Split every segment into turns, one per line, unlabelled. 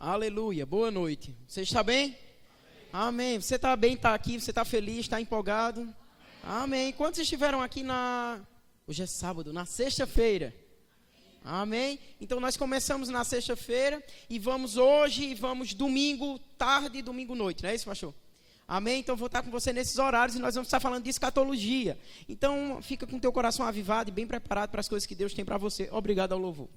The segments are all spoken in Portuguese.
Aleluia, boa noite. Você está bem? Amém. Você está bem, está aqui, você está feliz, está empolgado? Amém. Quantos estiveram aqui hoje é sábado, na sexta-feira? Amém. Então nós começamos na sexta-feira e vamos hoje e vamos domingo tarde e domingo noite, não é isso, pastor? Amém? Então vou estar com você nesses horários e nós vamos estar falando de escatologia. Então fica com o teu coração avivado e bem preparado para as coisas que Deus tem para você. Obrigado ao louvor.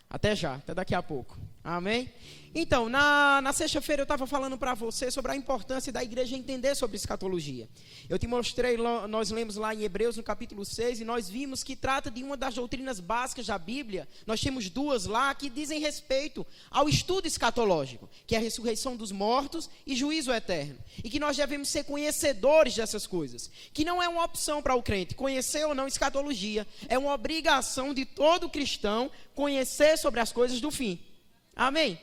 Até já, até daqui a pouco. Amém? Então, na sexta-feira eu estava falando para você sobre a importância da igreja entender sobre escatologia. Eu te mostrei, nós lemos lá em Hebreus no capítulo 6 e nós vimos que trata de uma das doutrinas básicas da Bíblia. Nós temos duas lá que dizem respeito ao estudo escatológico, que é a ressurreição dos mortos e juízo eterno. E que nós devemos ser conhecedores dessas coisas. Que não é uma opção para o crente, conhecer ou não escatologia. É uma obrigação de todo cristão conhecer sobre as coisas do fim. Amém?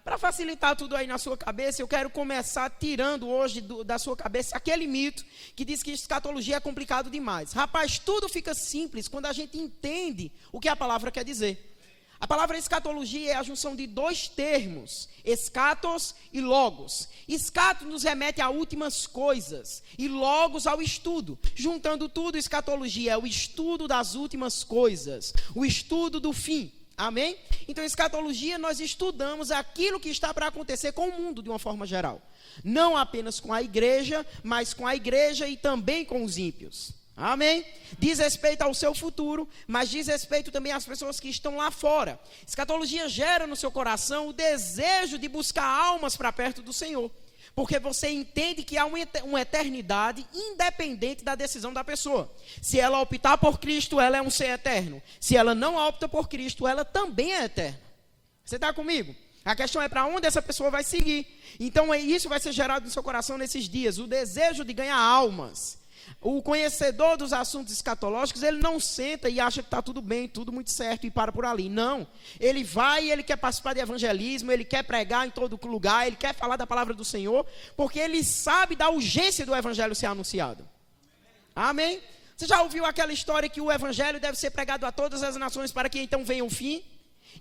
Para facilitar tudo aí na sua cabeça, eu quero começar tirando hoje da sua cabeça aquele mito que diz que escatologia é complicado demais. Rapaz, tudo fica simples quando a gente entende o que a palavra quer dizer. A palavra escatologia é a junção de dois termos, escatos e logos. Escatos nos remete a últimas coisas e logos ao estudo. Juntando tudo, escatologia é o estudo das últimas coisas, o estudo do fim. Amém? Então, escatologia, nós estudamos aquilo que está para acontecer com o mundo de uma forma geral. Não apenas com a igreja, mas com a igreja e também com os ímpios. Amém? Diz respeito ao seu futuro, mas diz respeito também às pessoas que estão lá fora. Escatologia gera no seu coração o desejo de buscar almas para perto do Senhor. Porque você entende que há uma eternidade independente da decisão da pessoa. Se ela optar por Cristo, ela é um ser eterno. Se ela não opta por Cristo, ela também é eterna. Você está comigo? A questão é para onde essa pessoa vai seguir. Então isso vai ser gerado no seu coração nesses dias. O desejo de ganhar almas. O conhecedor dos assuntos escatológicos, ele não senta e acha que está tudo bem, tudo muito certo e para por ali. Não. Ele vai e ele quer participar de evangelismo, ele quer pregar em todo lugar, ele quer falar da palavra do Senhor, porque ele sabe da urgência do evangelho ser anunciado. Amém? Você já ouviu aquela história que o evangelho deve ser pregado a todas as nações para que então venha o fim?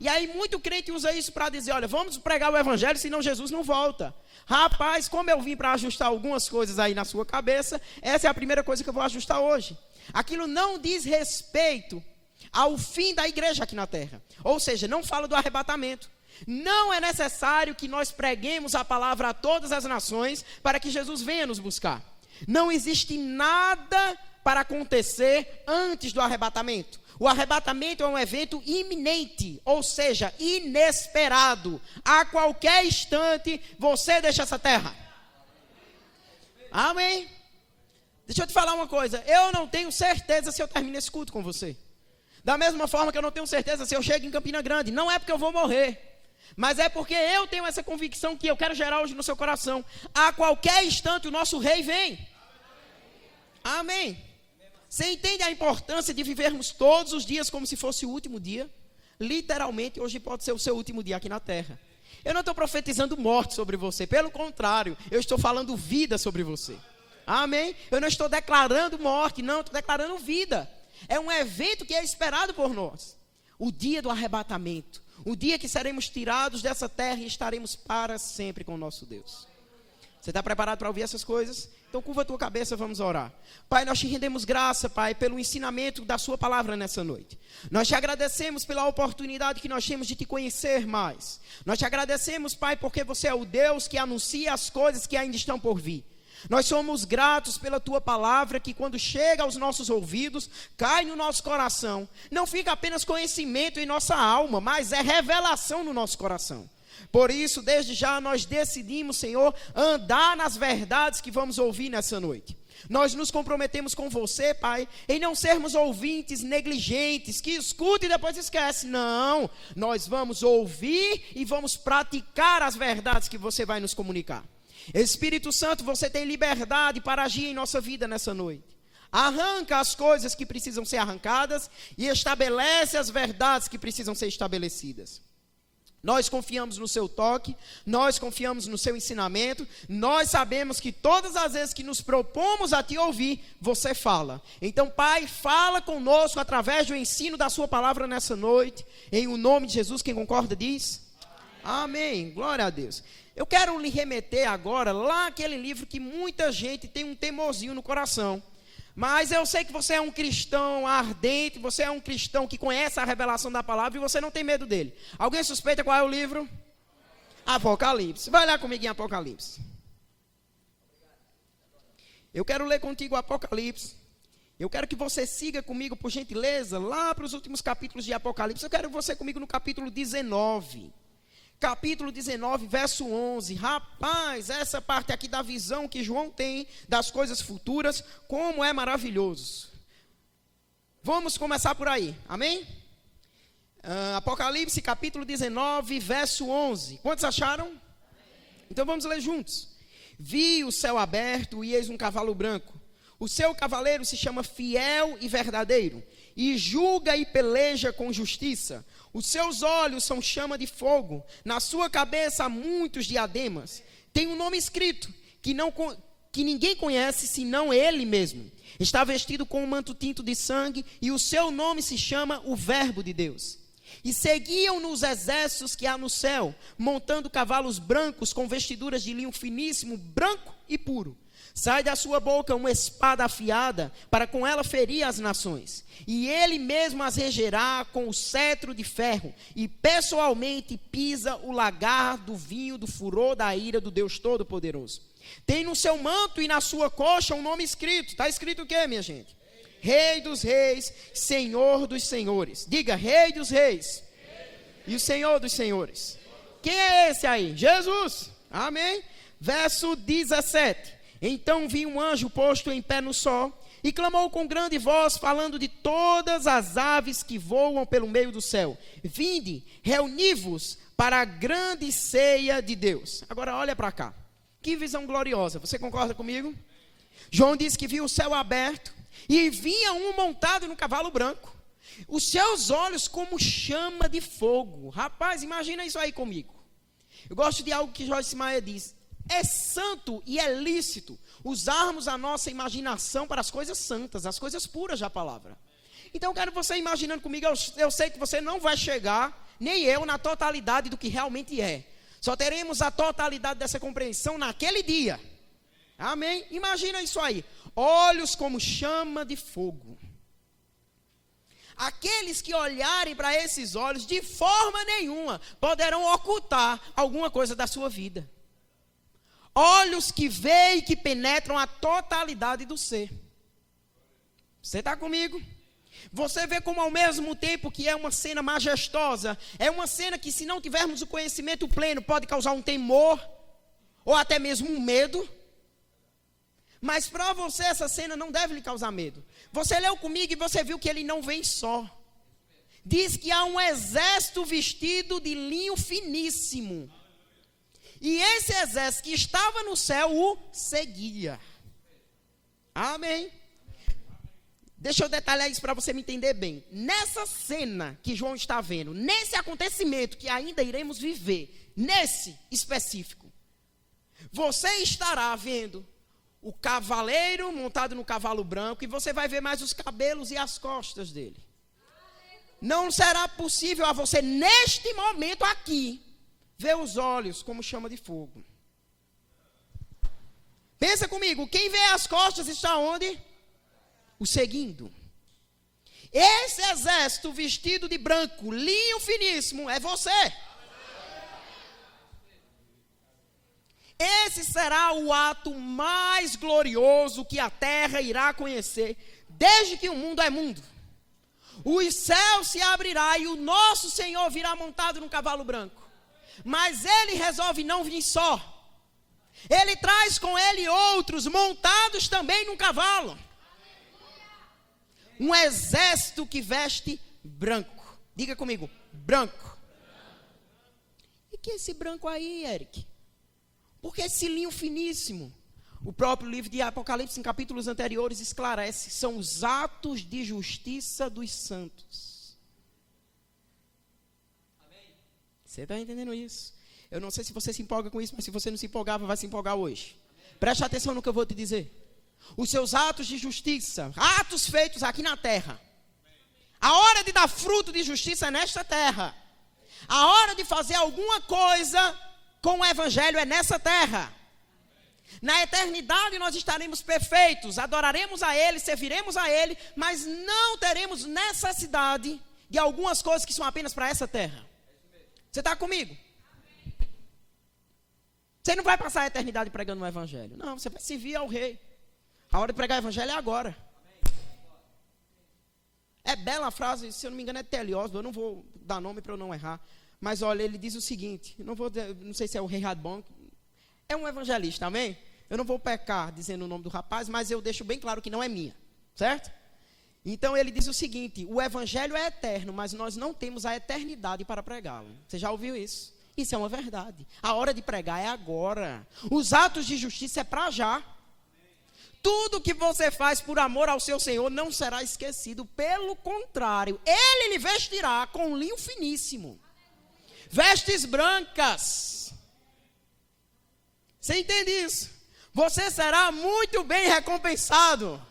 E aí muito crente usa isso para dizer, olha, vamos pregar o evangelho, senão Jesus não volta. Rapaz, como eu vim para ajustar algumas coisas aí na sua cabeça, essa é a primeira coisa que eu vou ajustar hoje. Aquilo não diz respeito ao fim da igreja aqui na terra. Ou seja, não fala do arrebatamento. Não é necessário que nós preguemos a palavra a todas as nações para que Jesus venha nos buscar. Não existe nada para acontecer antes do arrebatamento. O arrebatamento é um evento iminente, ou seja, inesperado. A qualquer instante, você deixa essa terra. Amém? Deixa eu te falar uma coisa. Eu não tenho certeza se eu termino esse culto com você. Da mesma forma que eu não tenho certeza se eu chego em Campina Grande. Não é porque eu vou morrer. Mas é porque eu tenho essa convicção que eu quero gerar hoje no seu coração. A qualquer instante, o nosso rei vem. Amém? Você entende a importância de vivermos todos os dias como se fosse o último dia? Literalmente, hoje pode ser o seu último dia aqui na terra. Eu não estou profetizando morte sobre você. Pelo contrário, eu estou falando vida sobre você. Amém? Eu não estou declarando morte, não. Estou declarando vida. É um evento que é esperado por nós. O dia do arrebatamento. O dia que seremos tirados dessa terra e estaremos para sempre com o nosso Deus. Você está preparado para ouvir essas coisas? Então curva a tua cabeça, vamos orar. Pai, nós te rendemos graça, Pai, pelo ensinamento da sua palavra nessa noite. Nós te agradecemos pela oportunidade que nós temos de te conhecer mais. Nós te agradecemos, Pai, porque você é o Deus que anuncia as coisas que ainda estão por vir. Nós somos gratos pela tua palavra que quando chega aos nossos ouvidos, cai no nosso coração. Não fica apenas conhecimento em nossa alma, mas é revelação no nosso coração. Por isso, desde já, nós decidimos, Senhor, andar nas verdades que vamos ouvir nessa noite. Nós nos comprometemos com você, Pai, em não sermos ouvintes negligentes, que escuta e depois esquece. Não, nós vamos ouvir e vamos praticar as verdades que você vai nos comunicar. Espírito Santo, você tem liberdade para agir em nossa vida nessa noite. Arranca as coisas que precisam ser arrancadas e estabelece as verdades que precisam ser estabelecidas. Nós confiamos no seu toque, nós confiamos no seu ensinamento, nós sabemos que todas as vezes que nos propomos a te ouvir, você fala. Então, Pai, fala conosco através do ensino da sua palavra nessa noite, em o nome de Jesus. Quem concorda diz? Amém. Glória a Deus. Eu quero lhe remeter agora lá aquele livro que muita gente tem um temorzinho no coração. Mas eu sei que você é um cristão ardente, você é um cristão que conhece a revelação da palavra e você não tem medo dele. Alguém suspeita qual é o livro? Apocalipse. Vai lá comigo em Apocalipse. Eu quero ler contigo Apocalipse. Eu quero que você siga comigo, por gentileza, lá para os últimos capítulos de Apocalipse. Eu quero você comigo no capítulo 19. Capítulo 19, verso 11. Rapaz, essa parte aqui da visão que João tem das coisas futuras, como é maravilhoso. Vamos começar por aí, amém? Apocalipse, capítulo 19, verso 11. Quantos acharam? Então vamos ler juntos. Vi o céu aberto e eis um cavalo branco. O seu cavaleiro se chama Fiel e Verdadeiro, e julga e peleja com justiça. Os seus olhos são chama de fogo, na sua cabeça há muitos diademas. Tem um nome escrito, que ninguém conhece senão ele mesmo. Está vestido com um manto tinto de sangue, e o seu nome se chama o Verbo de Deus. E seguiam-no os exércitos que há no céu, montando cavalos brancos com vestiduras de linho finíssimo, branco e puro. Sai da sua boca uma espada afiada, para com ela ferir as nações. E ele mesmo as regerá com o cetro de ferro, e pessoalmente pisa o lagar do vinho do furor da ira do Deus Todo-Poderoso. Tem no seu manto e na sua coxa um nome escrito. Está escrito o quê, minha gente? Rei dos reis, Senhor dos senhores. Diga, Rei dos reis e o Senhor dos senhores. Quem é esse aí? Jesus. Amém? Verso 17. Então vi um anjo posto em pé no sol, e clamou com grande voz, falando de todas as aves que voam pelo meio do céu: vinde, reuni-vos para a grande ceia de Deus. Agora olha para cá, que visão gloriosa, você concorda comigo? João disse que viu o céu aberto, e vinha um montado no cavalo branco, os seus olhos como chama de fogo. Rapaz, imagina isso aí comigo. Eu gosto de algo que Joyce Meyer diz: é santo e é lícito usarmos a nossa imaginação para as coisas santas, as coisas puras da palavra. Então eu quero você imaginando comigo, eu sei que você não vai chegar, nem eu, na totalidade do que realmente é. Só teremos a totalidade dessa compreensão naquele dia. Amém? Imagina isso aí. Olhos como chama de fogo. Aqueles que olharem para esses olhos, de forma nenhuma, poderão ocultar alguma coisa da sua vida. Olhos que veem e que penetram a totalidade do ser. Você está comigo? Você vê como ao mesmo tempo que é uma cena majestosa, é uma cena que, se não tivermos o conhecimento pleno, pode causar um temor, ou até mesmo um medo. Mas para você essa cena não deve lhe causar medo. Você leu comigo e você viu que ele não vem só. Diz que há um exército vestido de linho finíssimo. E esse exército que estava no céu o seguia. Amém? Deixa eu detalhar isso para você me entender bem. Nessa cena que João está vendo, nesse acontecimento que ainda iremos viver, nesse específico, você estará vendo o cavaleiro montado no cavalo branco, e você vai ver mais os cabelos e as costas dele. Não será possível a você, neste momento aqui, ver os olhos como chama de fogo. Pensa comigo, quem vê as costas está onde? O seguindo. Esse exército vestido de branco, linho finíssimo, é você. Esse será o ato mais glorioso que a terra irá conhecer, desde que o mundo é mundo. Os céus se abrirá e o nosso Senhor virá montado num cavalo branco. Mas ele resolve não vir só. Ele traz com ele outros montados também num cavalo. Um exército que veste branco. Diga comigo, branco. E que é esse branco aí, Eric? Porque esse linho finíssimo, o próprio livro de Apocalipse, em capítulos anteriores, esclarece, são os atos de justiça dos santos. Você está entendendo isso? Eu não sei se você se empolga com isso, mas se você não se empolgava, vai se empolgar hoje. Preste atenção no que eu vou te dizer. Os seus atos de justiça, atos feitos aqui na terra. A hora de dar fruto de justiça é nesta terra. A hora de fazer alguma coisa com o evangelho é nessa terra. Na eternidade nós estaremos perfeitos, adoraremos a Ele, serviremos a Ele, mas não teremos necessidade de algumas coisas que são apenas para essa terra. Você está comigo? Você não vai passar a eternidade pregando o evangelho. Não, você vai servir ao rei. A hora de pregar o evangelho é agora. É bela a frase, se eu não me engano é T.L. Osborne, eu não vou dar nome para eu não errar. Mas olha, ele diz o seguinte, não sei se é o Rei Radbon, é um evangelista, amém? Eu não vou pecar dizendo o nome do rapaz, mas eu deixo bem claro que não é minha, certo? Então ele diz o seguinte, o evangelho é eterno, mas nós não temos a eternidade para pregá-lo. Você já ouviu isso? Isso é uma verdade. A hora de pregar é agora. Os atos de justiça é para já. Tudo que você faz por amor ao seu Senhor não será esquecido. Pelo contrário, Ele lhe vestirá com linho finíssimo. Vestes brancas. Você entende isso? Você será muito bem recompensado.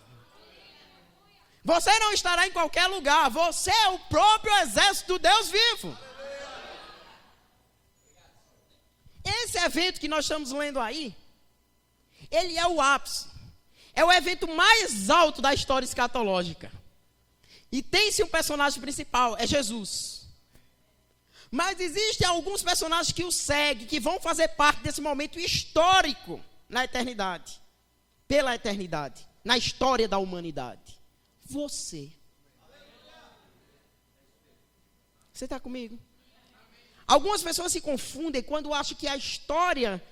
Você não estará em qualquer lugar. Você é o próprio exército do Deus vivo. Esse evento que nós estamos lendo aí, ele é o ápice. É o evento mais alto da história escatológica. E tem-se um personagem principal, é Jesus. Mas existem alguns personagens que o seguem, que vão fazer parte desse momento histórico na eternidade. Pela eternidade, na história da humanidade. Você. Você está comigo? Algumas pessoas se confundem quando acham que a história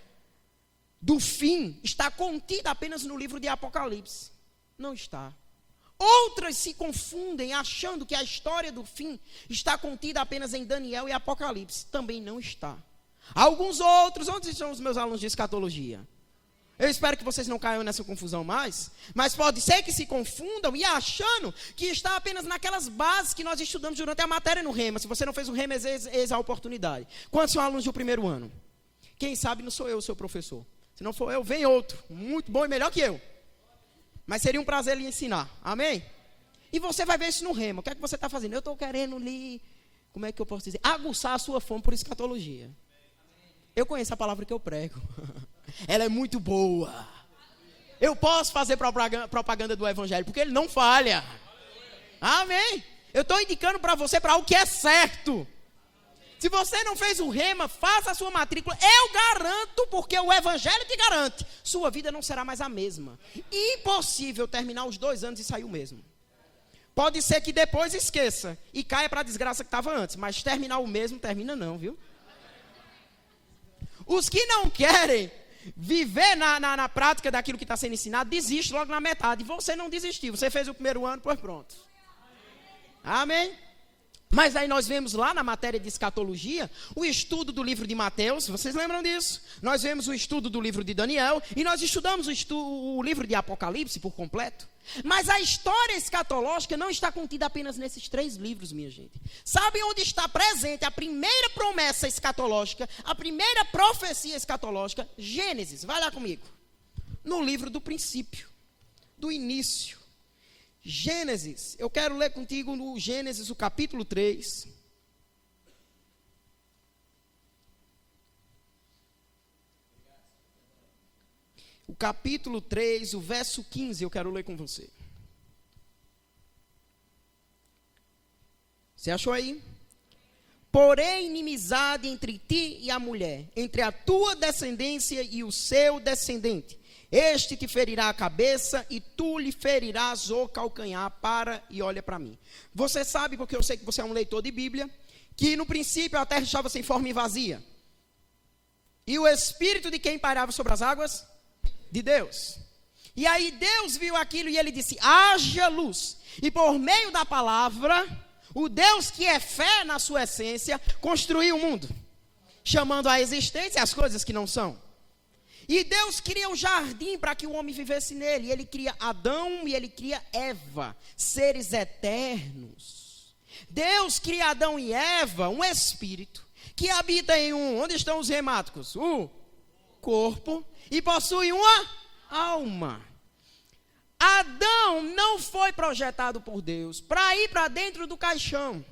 do fim está contida apenas no livro de Apocalipse. Não está. Outras se confundem achando que a história do fim está contida apenas em Daniel e Apocalipse. Também não está. Alguns outros, onde estão os meus alunos de escatologia? Eu espero que vocês não caiam nessa confusão mais, mas pode ser que se confundam e achando que está apenas naquelas bases que nós estudamos durante a matéria no Rema. Se você não fez o Rema, eis a oportunidade. Quantos são alunos do primeiro ano? Quem sabe não sou eu o seu professor. Se não for eu, vem outro, muito bom e melhor que eu. Mas seria um prazer lhe ensinar, amém? E você vai ver isso no Rema. O que é que você está fazendo? Eu estou querendo lhe, como é que eu posso dizer? Aguçar a sua fome por escatologia. Eu conheço a palavra que eu prego. Ela é muito boa. Eu posso fazer propaganda do evangelho, porque ele não falha. Amém? Eu estou indicando para você para algo que é certo. Se você não fez o Rema, faça a sua matrícula. Eu garanto, porque o evangelho te garante, sua vida não será mais a mesma. Impossível terminar os 2 anos e sair o mesmo. Pode ser que depois esqueça e caia para a desgraça que estava antes, mas terminar o mesmo, termina não, viu? Os que não querem viver na prática daquilo que está sendo ensinado, desiste logo na metade. Você não desistiu, você fez o primeiro ano, pois pronto. Amém? Mas aí nós vemos lá na matéria de escatologia, o estudo do livro de Mateus, vocês lembram disso? Nós vemos o estudo do livro de Daniel, e nós estudamos o livro de Apocalipse por completo. Mas a história escatológica não está contida apenas nesses 3 livros, minha gente. Sabe onde está presente a primeira promessa escatológica, a primeira profecia escatológica? Gênesis, vai lá comigo. No livro do princípio, do início. Gênesis, eu quero ler contigo no Gênesis, o capítulo 3. O capítulo 3, o verso 15, eu quero ler com você. Você achou aí? Porém, inimizade entre ti e a mulher, entre a tua descendência e o seu descendente. Este te ferirá a cabeça e tu lhe ferirás o calcanhar. Para e olha para mim. Você sabe, porque eu sei que você é um leitor de Bíblia, que no princípio a terra estava sem forma e vazia. E o Espírito de quem pairava sobre as águas? De Deus. E aí Deus viu aquilo e ele disse, haja luz. E por meio da palavra, o Deus que é fé na sua essência, construiu o mundo, chamando à existência as coisas que não são. E Deus cria um jardim para que o homem vivesse nele. E ele cria Adão e ele cria Eva, seres eternos. Deus cria Adão e Eva, um espírito, que habita em onde estão os remáticos? O corpo, e possui uma alma. Adão não foi projetado por Deus para ir para dentro do caixão.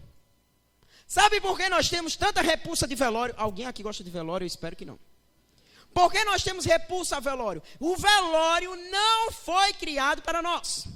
Sabe por que nós temos tanta repulsa de velório? Alguém aqui gosta de velório? Eu espero que não. Por que nós temos repulsa a velório? O velório não foi criado para nós.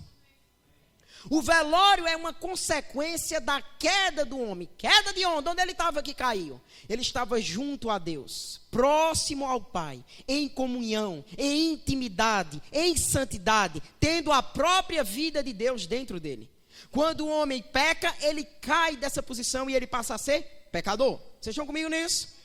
O velório é uma consequência da queda do homem. Queda de onde? Onde ele estava que caiu? Ele estava junto a Deus, próximo ao Pai, em comunhão, em intimidade, em santidade, tendo a própria vida de Deus dentro dele. Quando o homem peca, ele cai dessa posição e ele passa a ser pecador. Vocês estão comigo nisso?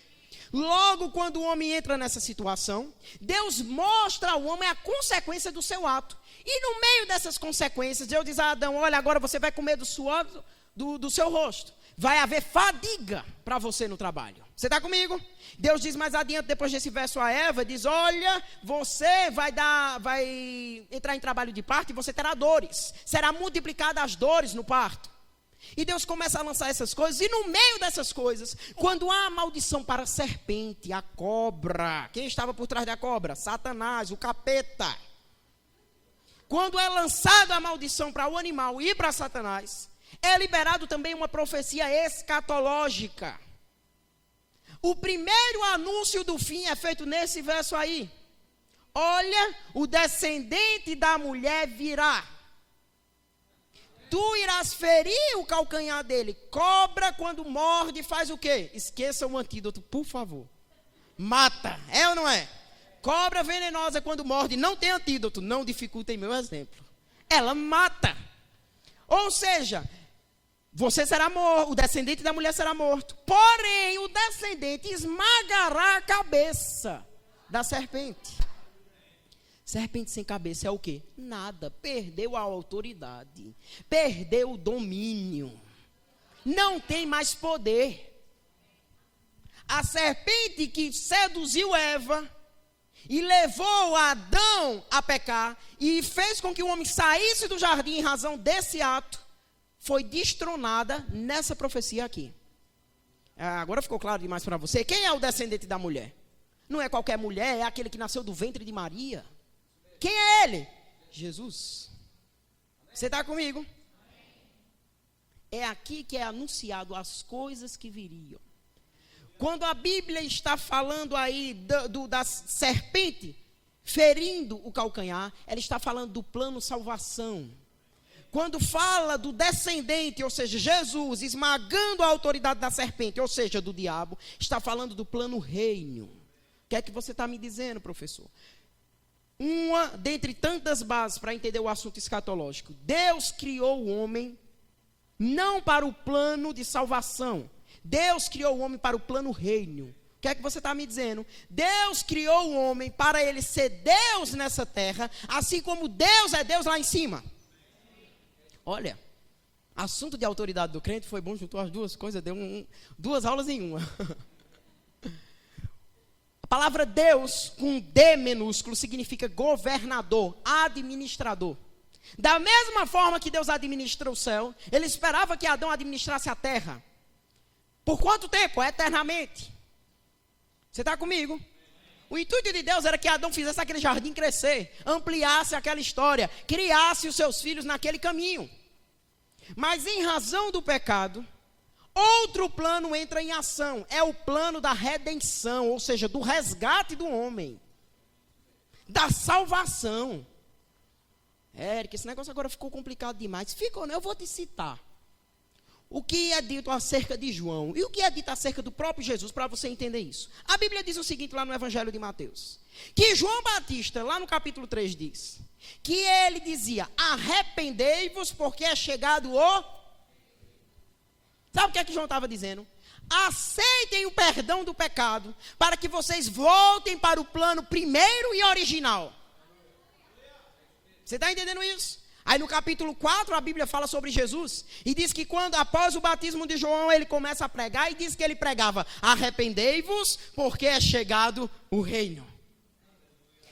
Logo, quando o homem entra nessa situação, Deus mostra ao homem a consequência do seu ato. E no meio dessas consequências, Deus diz a Adão: olha, agora você vai comer do suor do seu rosto. Vai haver fadiga para você no trabalho. Você está comigo? Deus diz mais adiante, depois desse verso a Eva, diz: olha, você vai entrar em trabalho de parto e você terá dores. Será multiplicada as dores no parto. E Deus começa a lançar essas coisas, e no meio dessas coisas, quando há a maldição para a serpente, a cobra, quem estava por trás da cobra? Satanás, o capeta. Quando é lançada a maldição para o animal e para Satanás, é liberado também uma profecia escatológica. O primeiro anúncio do fim é feito nesse verso aí. Olha, o descendente da mulher virá. Tu irás ferir o calcanhar dele. Cobra, quando morde, faz o quê? Esqueça o antídoto, por favor. Mata, é ou não é? Cobra venenosa, quando morde, não tem antídoto. Não dificultem meu exemplo. Ela mata. Ou seja, você será morto, o descendente da mulher será morto. Porém, o descendente esmagará a cabeça da serpente. Serpente sem cabeça é o quê? Nada. Perdeu a autoridade. Perdeu o domínio. Não tem mais poder. A serpente que seduziu Eva e levou Adão a pecar e fez com que o homem saísse do jardim em razão desse ato, foi destronada nessa profecia aqui. Agora ficou claro demais para você. Quem é o descendente da mulher? Não é qualquer mulher, é aquele que nasceu do ventre de Maria. Quem é ele? Jesus. Você está comigo? É aqui que é anunciado as coisas que viriam. Quando a Bíblia está falando aí da serpente ferindo o calcanhar, ela está falando do plano salvação. Quando fala do descendente, ou seja, Jesus esmagando a autoridade da serpente, ou seja, do diabo, está falando do plano reino. O que é que você está me dizendo, professor? Uma dentre tantas bases para entender o assunto escatológico. Deus criou o homem não para o plano de salvação. Deus criou o homem para o plano reino. O que é que você está me dizendo? Deus criou o homem para ele ser Deus nessa terra, assim como Deus é Deus lá em cima. Olha, assunto de autoridade do crente foi bom, juntou as duas coisas, deu duas aulas em uma. A palavra Deus, com D minúsculo, significa governador, administrador. Da mesma forma que Deus administra o céu, ele esperava que Adão administrasse a terra. Por quanto tempo? Eternamente. Você está comigo? O intuito de Deus era que Adão fizesse aquele jardim crescer, ampliasse aquela história, criasse os seus filhos naquele caminho. Mas em razão do pecado, outro plano entra em ação. É o plano da redenção, ou seja, do resgate do homem. Da salvação. Érica, esse negócio agora ficou complicado demais. Ficou, né? Eu vou te citar. O que é dito acerca de João e o que é dito acerca do próprio Jesus, para você entender isso. A Bíblia diz o seguinte lá no Evangelho de Mateus. Que João Batista, lá no capítulo 3, diz que ele dizia: arrependei-vos porque é chegado o... Sabe o que é que João estava dizendo? Aceitem o perdão do pecado para que vocês voltem para o plano primeiro e original. Você está entendendo isso? Aí no capítulo 4 a Bíblia fala sobre Jesus e diz que quando após o batismo de João ele começa a pregar e diz que ele pregava: arrependei-vos porque é chegado o reino.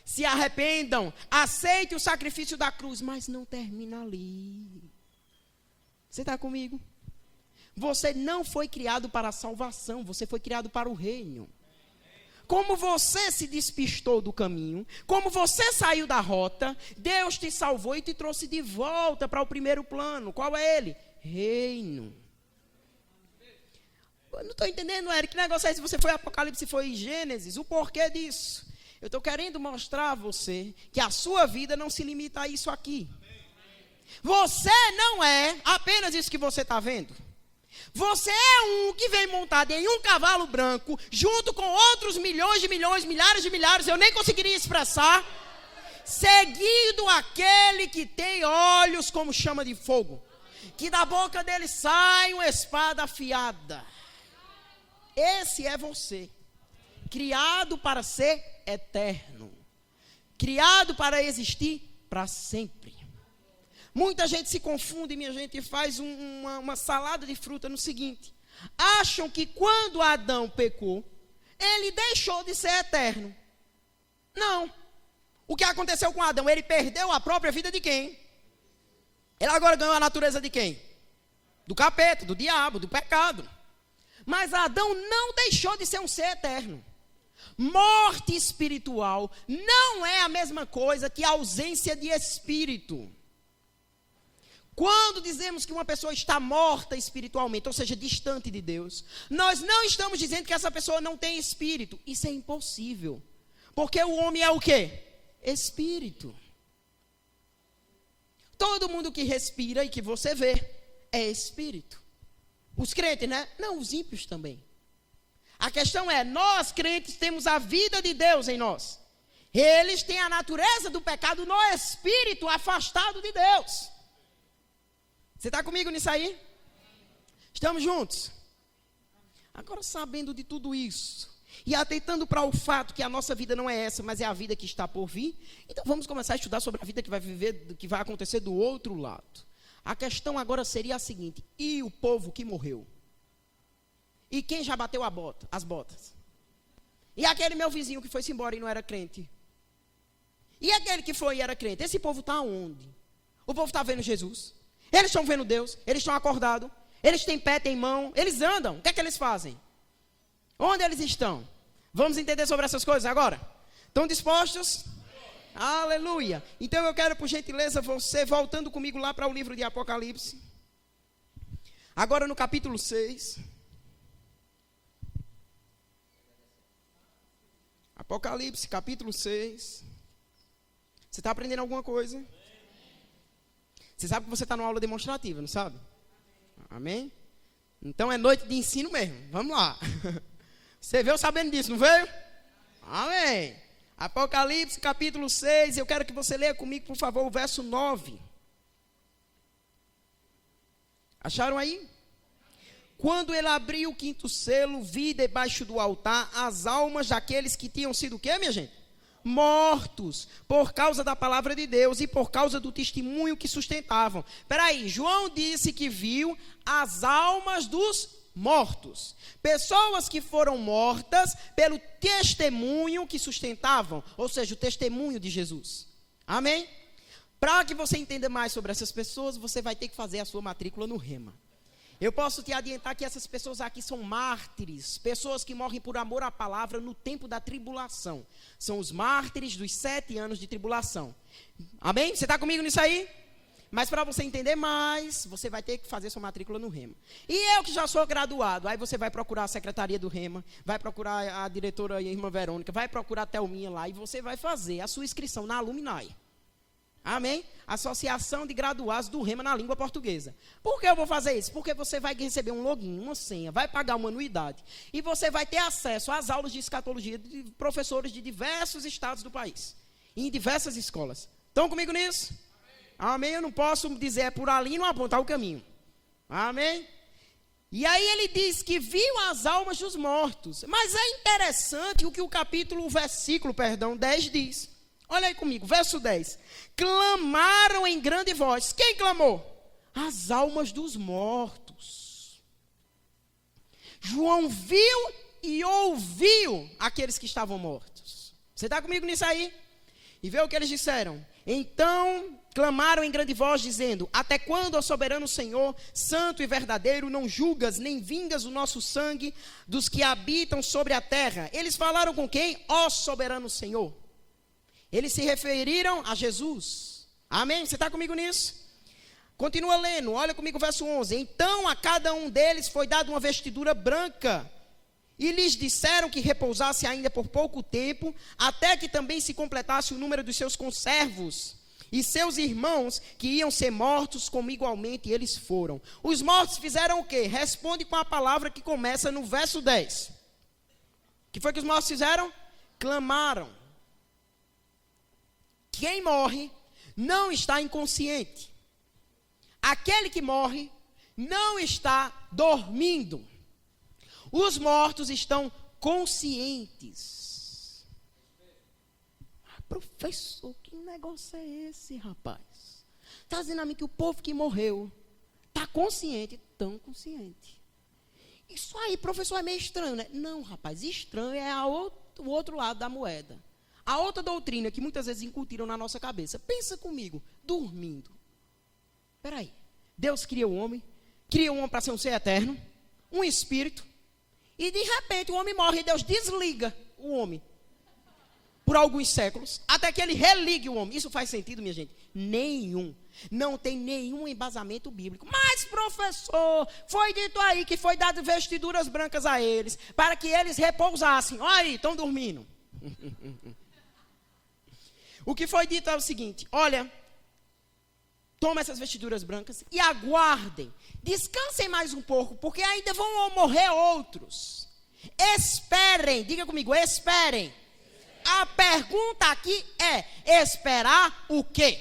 Se arrependam, aceite o sacrifício da cruz, mas não termina ali. Você está comigo? Você não foi criado para a salvação, você foi criado para o reino. Como você se despistou do caminho, como você saiu da rota, Deus te salvou e te trouxe de volta para o primeiro plano. Qual é ele? Reino. não estou entendendo, Eric, que negócio é esse? Você foi Apocalipse, foi Gênesis, o porquê disso? Eu estou querendo mostrar a você que a sua vida não se limita a isso aqui. Você não é apenas isso que você está vendo. Você é um que vem montado em um cavalo branco, junto com outros milhões de milhões, milhares de milhares, eu nem conseguiria expressar, seguindo aquele que tem olhos como chama de fogo, que da boca dele sai uma espada afiada. Esse é você, criado para ser eterno, criado para existir para sempre. Muita gente se confunde, minha gente, e faz uma salada de fruta no seguinte: acham que quando Adão pecou, ele deixou de ser eterno. Não. O que aconteceu com Adão? Ele perdeu a própria vida de quem? Ele agora ganhou a natureza de quem? Do capeta, do diabo, do pecado. Mas Adão não deixou de ser um ser eterno. Morte espiritual não é a mesma coisa que ausência de espírito. Quando dizemos que uma pessoa está morta espiritualmente, ou seja, distante de Deus, nós não estamos dizendo que essa pessoa não tem espírito. Isso é impossível. Porque o homem é o quê? Espírito. Todo mundo que respira e que você vê é espírito. Os crentes, né? Não, os ímpios também. A questão é, nós crentes temos a vida de Deus em nós. Eles têm a natureza do pecado no espírito, afastado de Deus. Você está comigo nisso aí? Estamos juntos? Agora, sabendo de tudo isso, e atentando para o fato que a nossa vida não é essa, mas é a vida que está por vir, então vamos começar a estudar sobre a vida que vai viver, que vai acontecer do outro lado. A questão agora seria a seguinte: e o povo que morreu? E quem já bateu as botas? E aquele meu vizinho que foi-se embora e não era crente? E aquele que foi e era crente? Esse povo está onde? O povo está vendo Jesus? Eles estão vendo Deus? Eles estão acordados? Eles têm pé, têm mão? Eles andam? O que é que eles fazem? Onde eles estão? Vamos entender sobre essas coisas agora? Estão dispostos? Aleluia! Então eu quero, por gentileza, você voltando comigo lá para o livro de Apocalipse. Agora no capítulo 6. Apocalipse, capítulo 6. Você está aprendendo alguma coisa? Você sabe que você está numa aula demonstrativa, não sabe? Amém? Então é noite de ensino mesmo. Vamos lá. Você veio sabendo disso, não veio? Amém. Apocalipse, capítulo 6. Eu quero que você leia comigo, por favor, o verso 9. Acharam aí? Quando ele abriu o quinto selo, vi debaixo do altar as almas daqueles que tinham sido o quê, minha gente? Mortos, por causa da palavra de Deus e por causa do testemunho que sustentavam. Peraí, João disse que viu as almas dos mortos. Pessoas que foram mortas pelo testemunho que sustentavam, ou seja, o testemunho de Jesus. Amém? Para que você entenda mais sobre essas pessoas, você vai ter que fazer a sua matrícula no Rema. Eu posso te adiantar que essas pessoas aqui são mártires, pessoas que morrem por amor à palavra no tempo da tribulação. São os mártires dos 7 anos de tribulação. Amém? Você está comigo nisso aí? Mas para você entender mais, você vai ter que fazer sua matrícula no Rema. E eu que já sou graduado, aí você vai procurar a secretaria do Rema, vai procurar a diretora a irmã Verônica, vai procurar a Thelminha lá e você vai fazer a sua inscrição na Alumni. Amém? Associação de Graduados do Rema na língua portuguesa. Por que eu vou fazer isso? Porque você vai receber um login, uma senha, vai pagar uma anuidade. E você vai ter acesso às aulas de escatologia de professores de diversos estados do país. Em diversas escolas. Estão comigo nisso? Amém? Eu não posso dizer é por ali e não apontar o caminho. Amém? E aí ele diz que viu as almas dos mortos. Mas é interessante o que o versículo 10 diz. Olha aí comigo, verso 10. Clamaram em grande voz. Quem clamou? As almas dos mortos. João viu e ouviu aqueles que estavam mortos. Você está comigo nisso aí? E vê o que eles disseram. Então clamaram em grande voz, dizendo: até quando, ó soberano Senhor, santo e verdadeiro, não julgas nem vingas o nosso sangue dos que habitam sobre a terra? Eles falaram com quem? Ó soberano Senhor. Eles se referiram a Jesus. Amém? Você está comigo nisso? Continua lendo, olha comigo o verso 11. Então a cada um deles foi dada uma vestidura branca, e lhes disseram que repousasse ainda por pouco tempo, até que também se completasse o número dos seus conservos. E seus irmãos, que iam ser mortos, como igualmente eles foram. Os mortos fizeram o quê? Responde com a palavra que começa no verso 10. O que foi que os mortos fizeram? Clamaram. Quem morre não está inconsciente. Aquele que morre não está dormindo. Os mortos estão conscientes. Professor, que negócio é esse, rapaz? Está dizendo a mim que o povo que morreu está consciente? Tão consciente. Isso aí, professor, é meio estranho, né? Não, rapaz, estranho é o outro lado da moeda. A outra doutrina que muitas vezes incutiram na nossa cabeça. Pensa comigo, dormindo. Espera aí. Deus cria o homem para ser um ser eterno, um espírito, e de repente o homem morre e Deus desliga o homem por alguns séculos, até que ele religue o homem. Isso faz sentido, minha gente? Nenhum. Não tem nenhum embasamento bíblico. Mas, professor, foi dito aí que foi dado vestiduras brancas a eles, para que eles repousassem. Olha aí, estão dormindo. O que foi dito é o seguinte: olha, toma essas vestiduras brancas e aguardem. Descansem mais um pouco, porque ainda vão morrer outros. Esperem, diga comigo, esperem. A pergunta aqui é: esperar o quê?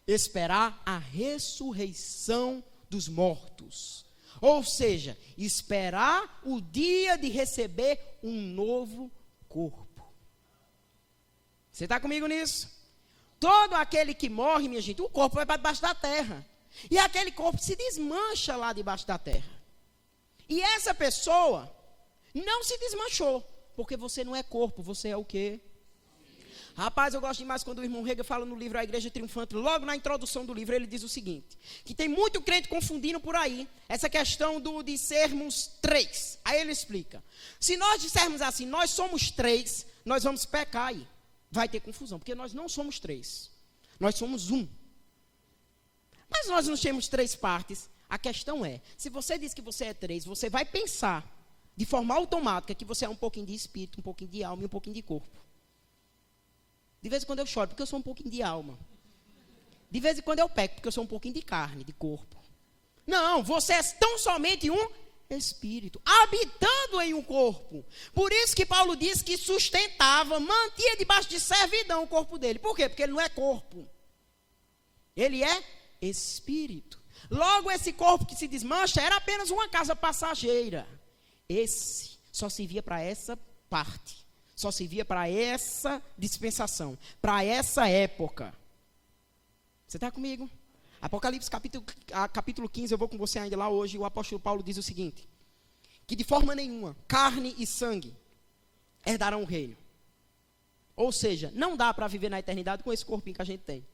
Esperar a ressurreição dos mortos. Ou seja, esperar o dia de receber um novo corpo. Você está comigo nisso? Todo aquele que morre, minha gente, o corpo vai para debaixo da terra. E aquele corpo se desmancha lá debaixo da terra. E essa pessoa não se desmanchou, porque você não é corpo, você é o quê? Rapaz, eu gosto demais quando o irmão Rega fala no livro A Igreja Triunfante, logo na introdução do livro, ele diz o seguinte, que tem muito crente confundindo por aí, essa questão de sermos três. Aí ele explica, se nós dissermos assim, nós somos três, nós vamos pecar aí. Vai ter confusão, porque nós não somos três, nós somos um. Mas nós não temos três partes. A questão é, se você diz que você é três, você vai pensar de forma automática que você é um pouquinho de espírito, um pouquinho de alma e um pouquinho de corpo. De vez em quando eu choro, porque eu sou um pouquinho de alma. De vez em quando eu peco, porque eu sou um pouquinho de carne, de corpo. Não, você é tão somente um espírito, habitando em um corpo. Por isso que Paulo diz que sustentava, mantinha debaixo de servidão o corpo dele. Por quê? Porque ele não é corpo. Ele é espírito. Logo, esse corpo que se desmancha era apenas uma casa passageira. Esse só servia para essa parte. Só servia para essa dispensação. Para essa época. Você está comigo? Apocalipse capítulo 15, eu vou com você ainda lá hoje. O apóstolo Paulo diz o seguinte: que de forma nenhuma, carne e sangue herdarão o reino. Ou seja, não dá para viver na eternidade com esse corpinho que a gente tem.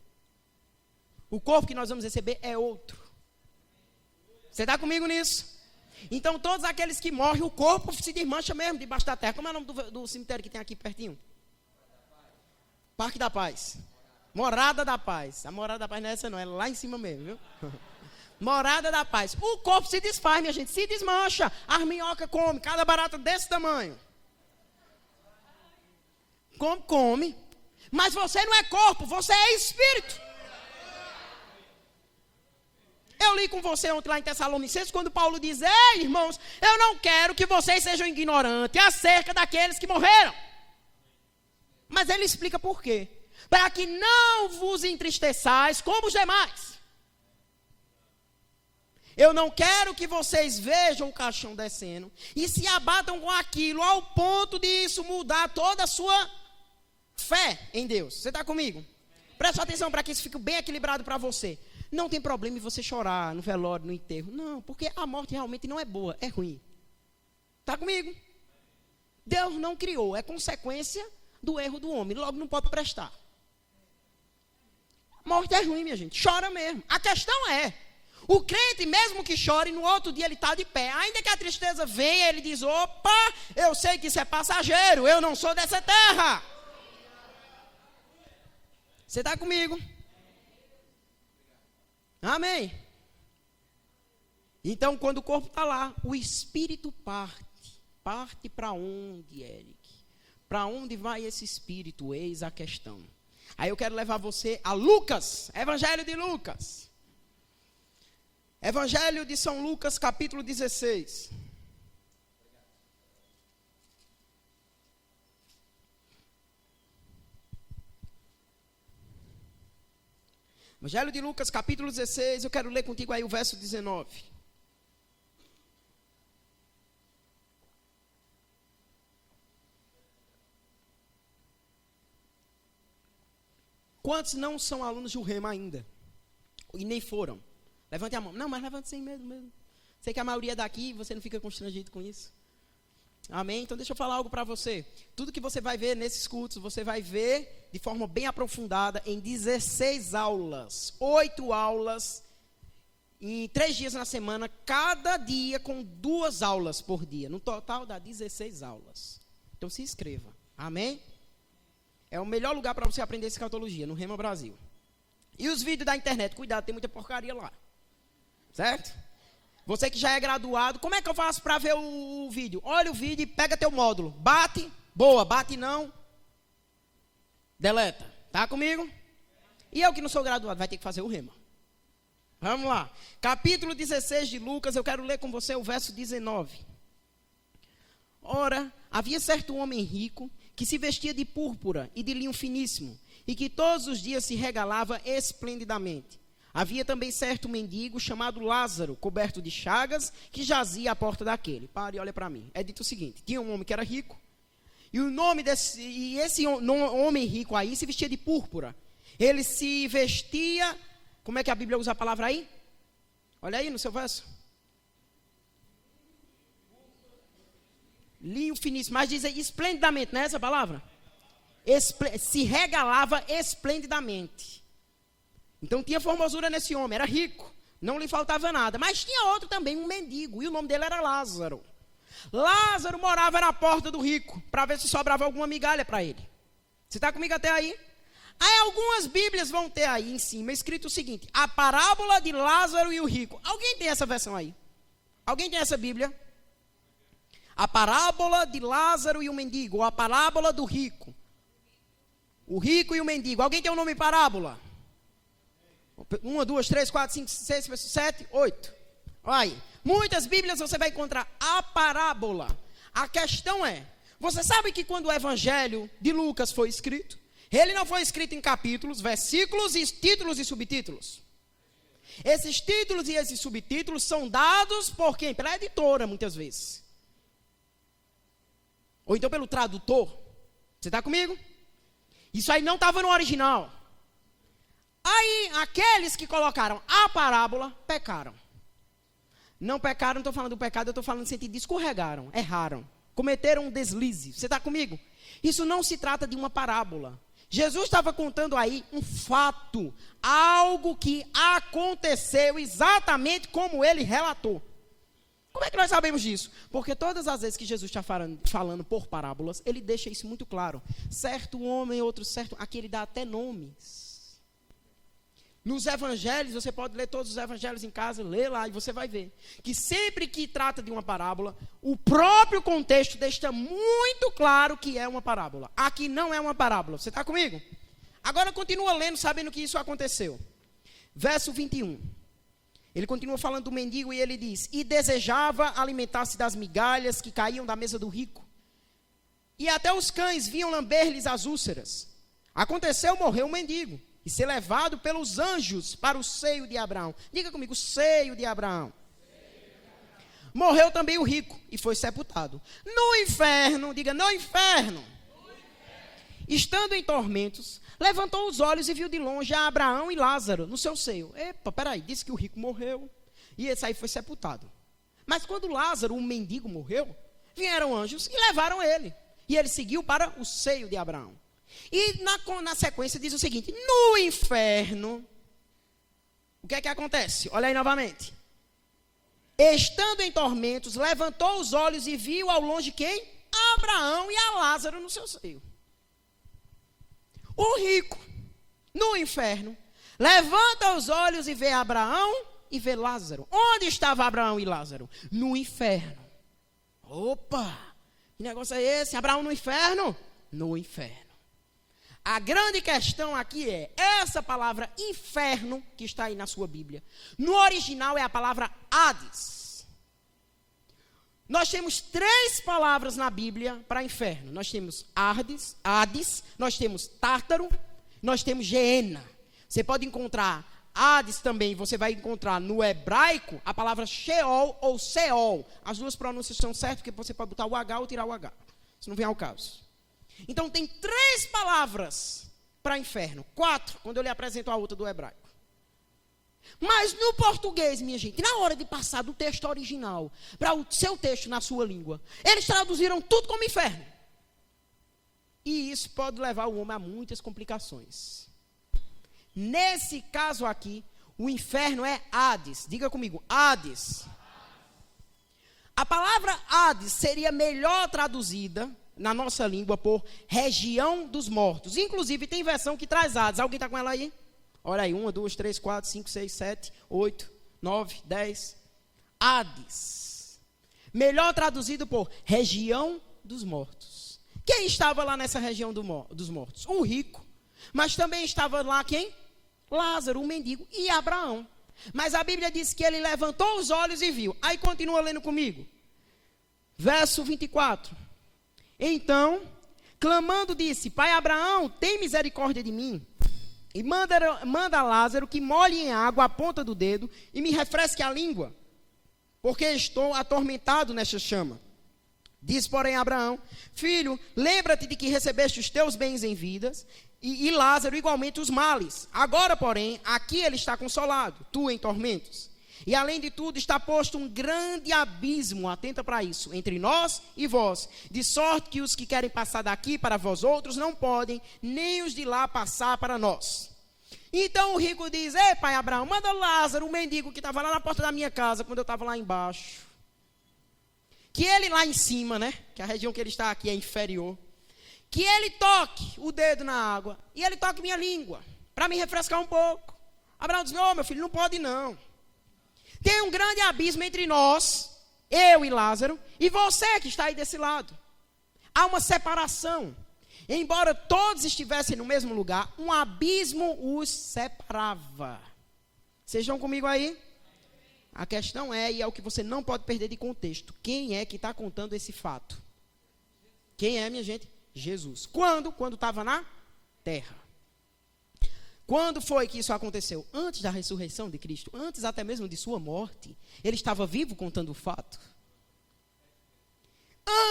O corpo que nós vamos receber é outro. Você está comigo nisso? Então, todos aqueles que morrem, o corpo se desmancha mesmo debaixo da terra. Como é o nome do cemitério que tem aqui pertinho? Parque da Paz. Morada da Paz. A Morada da Paz não é essa não, é lá em cima mesmo, viu? Morada da Paz. O corpo se desfaz, minha gente, se desmancha. As minhocas comem, cada barata desse tamanho. Come. Mas você não é corpo, você é espírito. Eu li com você ontem lá em Tessalonicenses, quando Paulo diz: ei, irmãos, eu não quero que vocês sejam ignorantes acerca daqueles que morreram. Mas ele explica por quê. Para que não vos entristeçais como os demais. Eu não quero que vocês vejam o caixão descendo e se abatam com aquilo ao ponto de isso mudar toda a sua fé em Deus. Você está comigo? Presta atenção para que isso fique bem equilibrado para você. Não tem problema em você chorar no velório, no enterro. Não, porque a morte realmente não é boa, é ruim. Está comigo? Deus não criou, é consequência do erro do homem, logo não pode prestar. Morte é ruim, minha gente, chora mesmo. A questão é, o crente mesmo que chore, no outro dia ele está de pé. Ainda que a tristeza venha, ele diz: opa, eu sei que isso é passageiro, eu não sou dessa terra. Você está comigo? Amém? Então, quando o corpo está lá, o espírito parte. Parte para onde, Eric? Para onde vai esse espírito? Eis a questão. Aí eu quero levar você a Lucas, Evangelho de Lucas. Evangelho de São Lucas, capítulo 16. Evangelho de Lucas, capítulo 16, eu quero ler contigo aí o verso 19. Quantos não são alunos de Rema ainda? E nem foram? Levante a mão. Não, mas levante sem medo mesmo. Sei que a maioria daqui, você não fica constrangido com isso. Amém? Então deixa eu falar algo para você. Tudo que você vai ver nesses cultos, você vai ver de forma bem aprofundada em 16 aulas. 8 aulas em 3 dias na semana, cada dia com 2 aulas por dia. No total dá 16 aulas. Então se inscreva. Amém? É o melhor lugar para você aprender escatologia, no Rema Brasil. E os vídeos da internet, cuidado, tem muita porcaria lá. Certo? Você que já é graduado, como é que eu faço para ver o vídeo? Olha o vídeo e pega teu módulo. Bate, boa, bate não. Deleta. Tá comigo? E eu que não sou graduado, vai ter que fazer o Rema. Vamos lá. Capítulo 16 de Lucas, eu quero ler com você o verso 19. Ora, havia certo homem rico que se vestia de púrpura e de linho finíssimo, e que todos os dias se regalava esplendidamente. Havia também certo mendigo chamado Lázaro, coberto de chagas, que jazia à porta daquele. Pare e olha para mim. É dito o seguinte: tinha um homem que era rico, e esse homem rico aí se vestia de púrpura. Ele se vestia, como é que a Bíblia usa a palavra aí? Olha aí no seu verso. Linho finíssimo, mas diz aí esplendidamente, não é essa palavra? Se regalava esplendidamente. Então tinha formosura nesse homem, era rico, não lhe faltava nada. Mas tinha outro também, um mendigo, e o nome dele era Lázaro. Lázaro morava na porta do rico, para ver se sobrava alguma migalha para ele. Você está comigo até aí? Aí algumas Bíblias vão ter aí em cima escrito o seguinte: a parábola de Lázaro e o rico. Alguém tem essa versão aí? Alguém tem essa Bíblia? A parábola de Lázaro e o mendigo, ou a parábola do rico. O rico e o mendigo. Alguém tem o nome parábola? 1, 2, 3, 4, 5, 6, 7, 8. Olha aí. Muitas Bíblias você vai encontrar a parábola. A questão é, você sabe que quando o Evangelho de Lucas foi escrito, ele não foi escrito em capítulos, versículos, e títulos e subtítulos. Esses títulos e esses subtítulos são dados por quem? Pela editora, muitas vezes. Ou então pelo tradutor. Você está comigo? Isso aí não estava no original. Aí, aqueles que colocaram a parábola, pecaram. Não pecaram, não estou falando do pecado, eu estou falando no sentido de escorregaram, erraram, cometeram um deslize. Você está comigo? Isso não se trata de uma parábola. Jesus estava contando aí um fato, algo que aconteceu exatamente como ele relatou. Como é que nós sabemos disso? Porque todas as vezes que Jesus está falando por parábolas, ele deixa isso muito claro. Certo homem, outro certo, aqui ele dá até nomes. Nos evangelhos, você pode ler todos os evangelhos em casa, lê lá e você vai ver que sempre que trata de uma parábola, o próprio contexto deixa muito claro que é uma parábola. Aqui não é uma parábola. Você está comigo? Agora continua lendo, sabendo que isso aconteceu. Verso 21. Ele continua falando do mendigo e ele diz: e desejava alimentar-se das migalhas que caíam da mesa do rico. E até os cães vinham lamber-lhes as úlceras. Aconteceu morrer o mendigo e ser levado pelos anjos para o seio de Abraão. Diga comigo, seio de Abraão. Morreu também o rico e foi sepultado. No inferno, diga, no inferno. Estando em tormentos, levantou os olhos e viu de longe a Abraão e Lázaro no seu seio. Epa, peraí, disse que o rico morreu e esse aí foi sepultado. Mas quando Lázaro, o mendigo, morreu, vieram anjos e levaram ele. E ele seguiu para o seio de Abraão. E na sequência diz o seguinte: no inferno, o que é que acontece? Olha aí novamente. Estando em tormentos, levantou os olhos e viu ao longe quem? Abraão e a Lázaro no seu seio. O rico, no inferno, Levanta os olhos e vê Abraão e vê Lázaro. Onde estava Abraão e Lázaro? No inferno. Opa! Que negócio é esse? Abraão no inferno? No inferno. A grande questão aqui é, essa palavra inferno, que está aí na sua Bíblia, no original é a palavra Hades. Nós temos 3 palavras na Bíblia para inferno. Nós temos Hades, nós temos Tártaro, nós temos Geena. Você pode encontrar Hades também, você vai encontrar no hebraico a palavra Sheol ou Seol. As duas pronúncias estão certas, porque você pode botar o H ou tirar o H. Isso não vem ao caso. Então tem 3 palavras para inferno. 4, quando eu lhe apresento a outra do hebraico. Mas no português, minha gente, na hora de passar do texto original para o seu texto na sua língua, eles traduziram tudo como inferno. E isso pode levar o homem a muitas complicações. Nesse caso aqui, o inferno é Hades. Diga comigo, Hades. A palavra Hades seria melhor traduzida na nossa língua por região dos mortos. Inclusive tem versão que traz Hades. Alguém está com ela aí? Olha aí, 1, 2, 3, 4, 5, 6, 7, 8, 9, 10. Hades. Melhor traduzido por região dos mortos. Quem estava lá nessa região dos mortos? O rico. Mas também estava lá quem? Lázaro, o mendigo, e Abraão. Mas a Bíblia diz que ele levantou os olhos e viu. Aí continua lendo comigo. Verso 24. Então, clamando, disse: Pai Abraão, tem misericórdia de mim. E manda Lázaro que molhe em água a ponta do dedo e me refresque a língua, porque estou atormentado nesta chama. Diz, porém, Abraão: Filho, lembra-te de que recebeste os teus bens em vidas, e Lázaro igualmente os males. Agora, porém, aqui ele está consolado, tu em tormentos. E além de tudo está posto um grande abismo, atenta para isso, entre nós e vós, de sorte que os que querem passar daqui para vós outros não podem, nem os de lá passar para nós. Então o rico diz: Ei, pai Abraão, manda Lázaro, o mendigo que estava lá na porta da minha casa, quando eu estava lá embaixo, que ele lá em cima, né, que a região que ele está aqui é inferior, que ele toque o dedo na água, e ele toque minha língua, para me refrescar um pouco. Abraão diz: Não, meu filho, não pode não. Tem um grande abismo entre nós, eu e Lázaro, e você que está aí desse lado. Há uma separação. Embora todos estivessem no mesmo lugar, um abismo os separava. Vocês estão comigo aí? A questão é, e é o que você não pode perder de contexto, quem é que está contando esse fato? Quem é, minha gente? Jesus. Quando? Quando estava na terra. Quando foi que isso aconteceu? Antes da ressurreição de Cristo, antes até mesmo de sua morte, ele estava vivo contando o fato.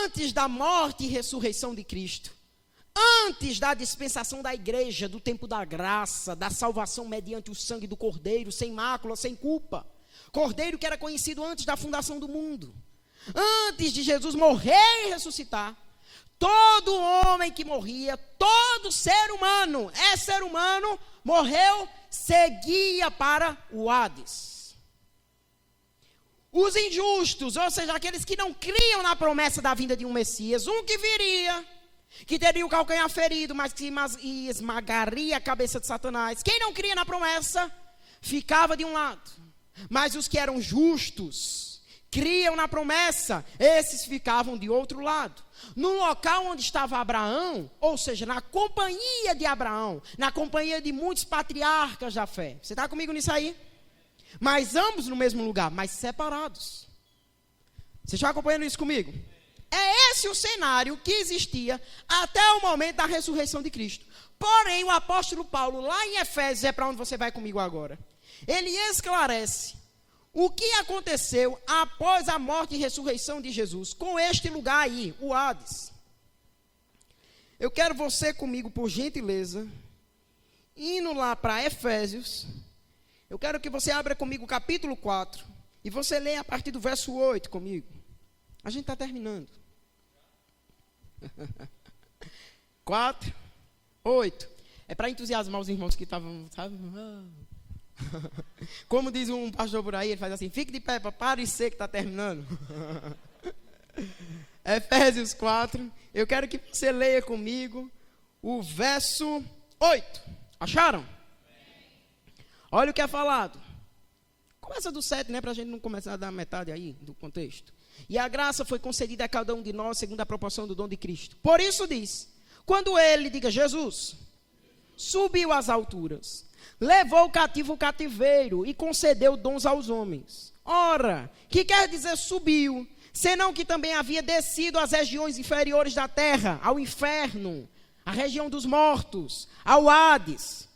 Antes da morte e ressurreição de Cristo, antes da dispensação da igreja, do tempo da graça, da salvação mediante o sangue do Cordeiro, sem mácula, sem culpa. Cordeiro que era conhecido antes da fundação do mundo. Antes de Jesus morrer e ressuscitar, todo homem que morria, todo ser humano, morreu, seguia para o Hades. Os injustos, ou seja, aqueles que não criam na promessa da vinda de um Messias, um que viria, que teria o calcanhar ferido, mas que esmagaria a cabeça de Satanás. Quem não cria na promessa, ficava de um lado. Mas os que eram justos, criam na promessa, esses ficavam de outro lado. No local onde estava Abraão, ou seja, na companhia de Abraão, na companhia de muitos patriarcas da fé. Você está comigo nisso aí? Mas ambos no mesmo lugar, mas separados. Você está acompanhando isso comigo? É esse o cenário que existia até o momento da ressurreição de Cristo. Porém, o apóstolo Paulo, lá em Efésios, é para onde você vai comigo agora, ele esclarece o que aconteceu após a morte e ressurreição de Jesus com este lugar aí, o Hades. Eu quero você comigo, por gentileza, indo lá para Efésios. Eu quero que você abra comigo o capítulo 4 e você leia a partir do verso 8 comigo. A gente está terminando. 4, 8. É para entusiasmar os irmãos que estavam, sabe? Como diz um pastor por aí, ele faz assim: fique de pé para parecer que está terminando. Efésios 4. Eu quero que você leia comigo o verso 8. Acharam? Olha o que é falado. Começa do 7, né? Para a gente não começar a dar metade aí do contexto. E a graça foi concedida a cada um de nós segundo a proporção do dom de Cristo. Por isso diz, quando ele, diga Jesus, subiu às alturas, levou cativo o cativeiro e concedeu dons aos homens. Ora, que quer dizer subiu, senão que também havia descido às regiões inferiores da terra, ao inferno, à região dos mortos, ao Hades.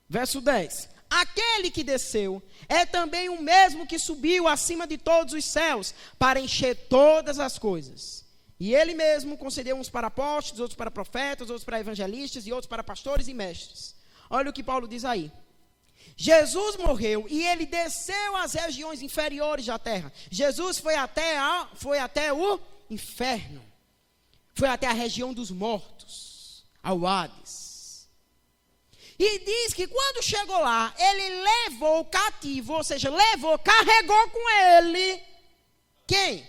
Verso 10. Aquele que desceu é também o mesmo que subiu acima de todos os céus para encher todas as coisas. E ele mesmo concedeu uns para apóstolos, outros para profetas, outros para evangelistas e outros para pastores e mestres. Olha o que Paulo diz aí. Jesus morreu e ele desceu às regiões inferiores da terra. Jesus foi até o inferno. Foi até a região dos mortos, ao Hades. E diz que quando chegou lá, ele levou cativo, ou seja, carregou com ele, quem?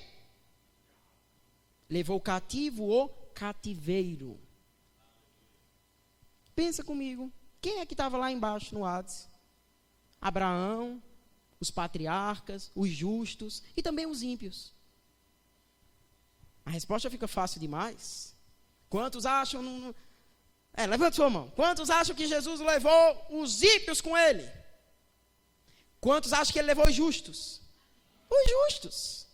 Levou cativo o cativeiro. Pensa comigo, quem é que estava lá embaixo no Hades? Abraão, os patriarcas, os justos e também os ímpios. A resposta fica fácil demais. Quantos acham... levanta sua mão. Quantos acham que Jesus levou os ímpios com ele? Quantos acham que ele levou os justos? Os justos.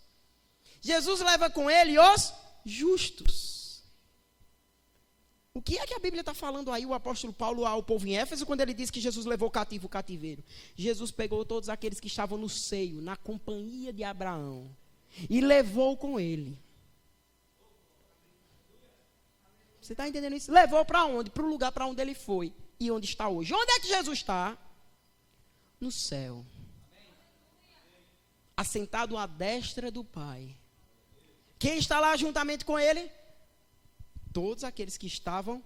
Jesus leva com ele os justos. O que é que a Bíblia está falando aí, o apóstolo Paulo, ao povo em Éfeso, quando ele diz que Jesus levou cativo o cativeiro? Jesus pegou todos aqueles que estavam no seio, na companhia de Abraão, e levou com ele. Você está entendendo isso? Levou para onde? Para o lugar para onde ele foi e onde está hoje. Onde é que Jesus está? No céu. Assentado à destra do Pai. Quem está lá juntamente com ele? Todos aqueles que estavam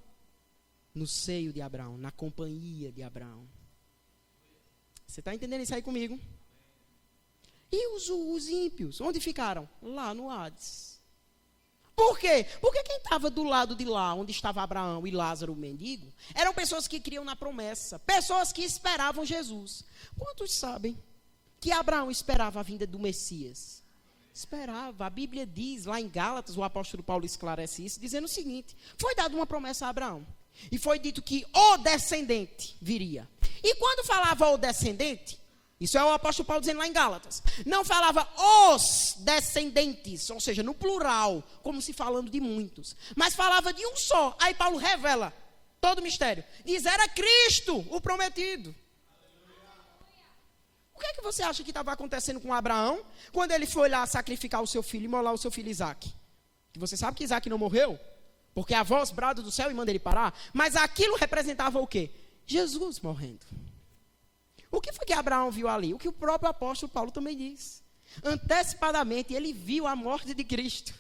no seio de Abraão, na companhia de Abraão. Você está entendendo isso aí comigo? E os ímpios, onde ficaram? Lá no Hades. Por quê? Porque quem estava do lado de lá, onde estava Abraão e Lázaro, o mendigo, eram pessoas que criam na promessa, pessoas que esperavam Jesus. Quantos sabem que Abraão esperava a vinda do Messias? Esperava. A Bíblia diz, lá em Gálatas, o apóstolo Paulo esclarece isso, dizendo o seguinte: foi dada uma promessa a Abraão, e foi dito que o descendente viria. E quando falava o descendente, isso é o apóstolo Paulo dizendo lá em Gálatas, não falava os descendentes, ou seja, no plural, como se falando de muitos, mas falava de um só. Aí Paulo revela todo o mistério, diz, era Cristo o prometido. O que é que você acha que estava acontecendo com Abraão, quando ele foi lá sacrificar o seu filho, imolar o seu filho Isaque? Que você sabe que Isaque não morreu, porque a voz brada do céu e manda ele parar, mas aquilo representava o quê? Jesus morrendo. O que foi que Abraão viu ali? O que o próprio apóstolo Paulo também diz. Antecipadamente, ele viu a morte de Cristo.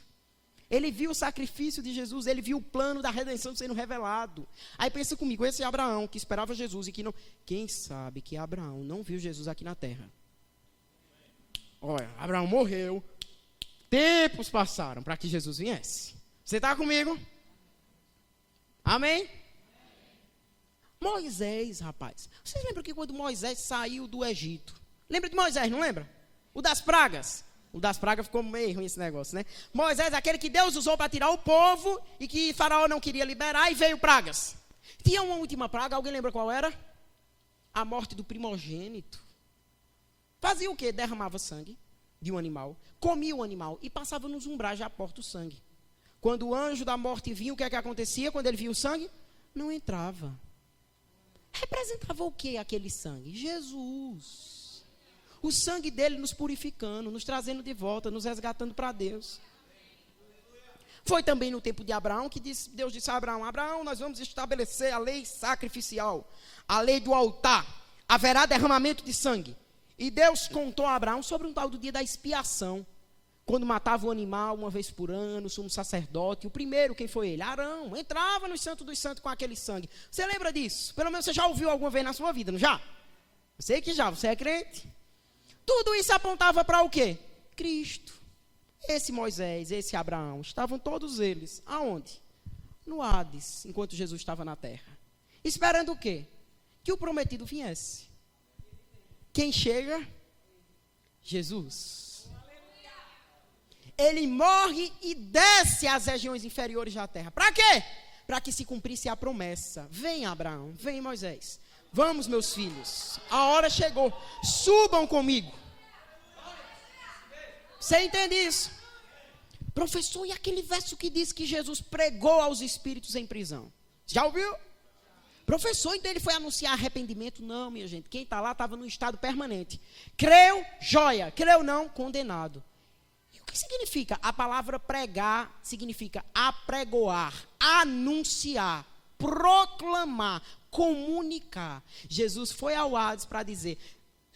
Ele viu o sacrifício de Jesus, ele viu o plano da redenção sendo revelado. Aí pensa comigo, esse Abraão que esperava Jesus e que não... Quem sabe que Abraão não viu Jesus aqui na terra? Olha, Abraão morreu, tempos passaram para que Jesus viesse. Você está comigo? Amém? Moisés, rapaz. Vocês lembram que quando Moisés saiu do Egito? Lembra de Moisés, não lembra? O das pragas. O das pragas ficou meio ruim esse negócio, né? Moisés, aquele que Deus usou para tirar o povo e que Faraó não queria liberar e veio pragas. Tinha uma última praga, alguém lembra qual era? A morte do primogênito. Fazia o quê? Derramava sangue de um animal, comia o animal e passava nos umbrais da porta o sangue. Quando o anjo da morte vinha, o que é que acontecia quando ele via o sangue? Não entrava. Representava o que aquele sangue? Jesus. O sangue dele nos purificando, nos trazendo de volta, nos resgatando para Deus. Foi também no tempo de Abraão que Deus disse a Abraão: Abraão, nós vamos estabelecer a lei sacrificial, a lei do altar. Haverá derramamento de sangue. E Deus contou a Abraão sobre um tal do dia da expiação. Quando matava o animal uma vez por ano, o sumo sacerdote, o primeiro, quem foi ele? Arão, entrava no Santo dos Santos com aquele sangue. Você lembra disso? Pelo menos você já ouviu alguma vez na sua vida, não já? Eu sei que já, você é crente. Tudo isso apontava para o quê? Cristo. Esse Moisés, esse Abraão, estavam todos eles, aonde? No Hades, enquanto Jesus estava na terra. Esperando o quê? Que o prometido viesse. Quem chega? Jesus. Ele morre e desce às regiões inferiores da terra. Para quê? Para que se cumprisse a promessa. Vem, Abraão, vem, Moisés. Vamos, meus filhos, a hora chegou. Subam comigo. Você entende isso? Professor, e aquele verso que diz que Jesus pregou aos espíritos em prisão? Já ouviu? Professor, então ele foi anunciar arrependimento? Não, minha gente. Quem está lá estava no estado permanente. Creu, joia. Creu não, condenado. E o que significa? A palavra pregar significa apregoar, anunciar, proclamar, comunicar. Jesus foi ao Hades para dizer,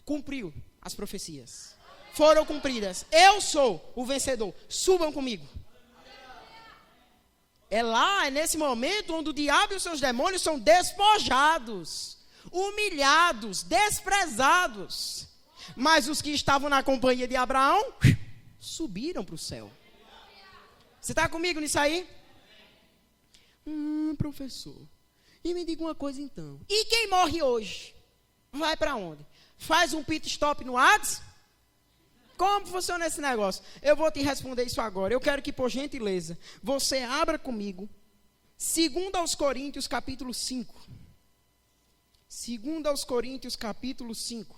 cumpriu as profecias. Foram cumpridas. Eu sou o vencedor. Subam comigo. É nesse momento onde o diabo e os seus demônios são despojados, humilhados, desprezados. Mas os que estavam na companhia de Abraão, subiram para o céu. Você está comigo nisso aí? Professor, e me diga uma coisa então. E quem morre hoje? Vai para onde? Faz um pit stop no Hades? Como funciona esse negócio? Eu vou te responder isso agora. Eu quero que, por gentileza, você abra comigo 2 Coríntios capítulo 5. 2 Coríntios capítulo 5.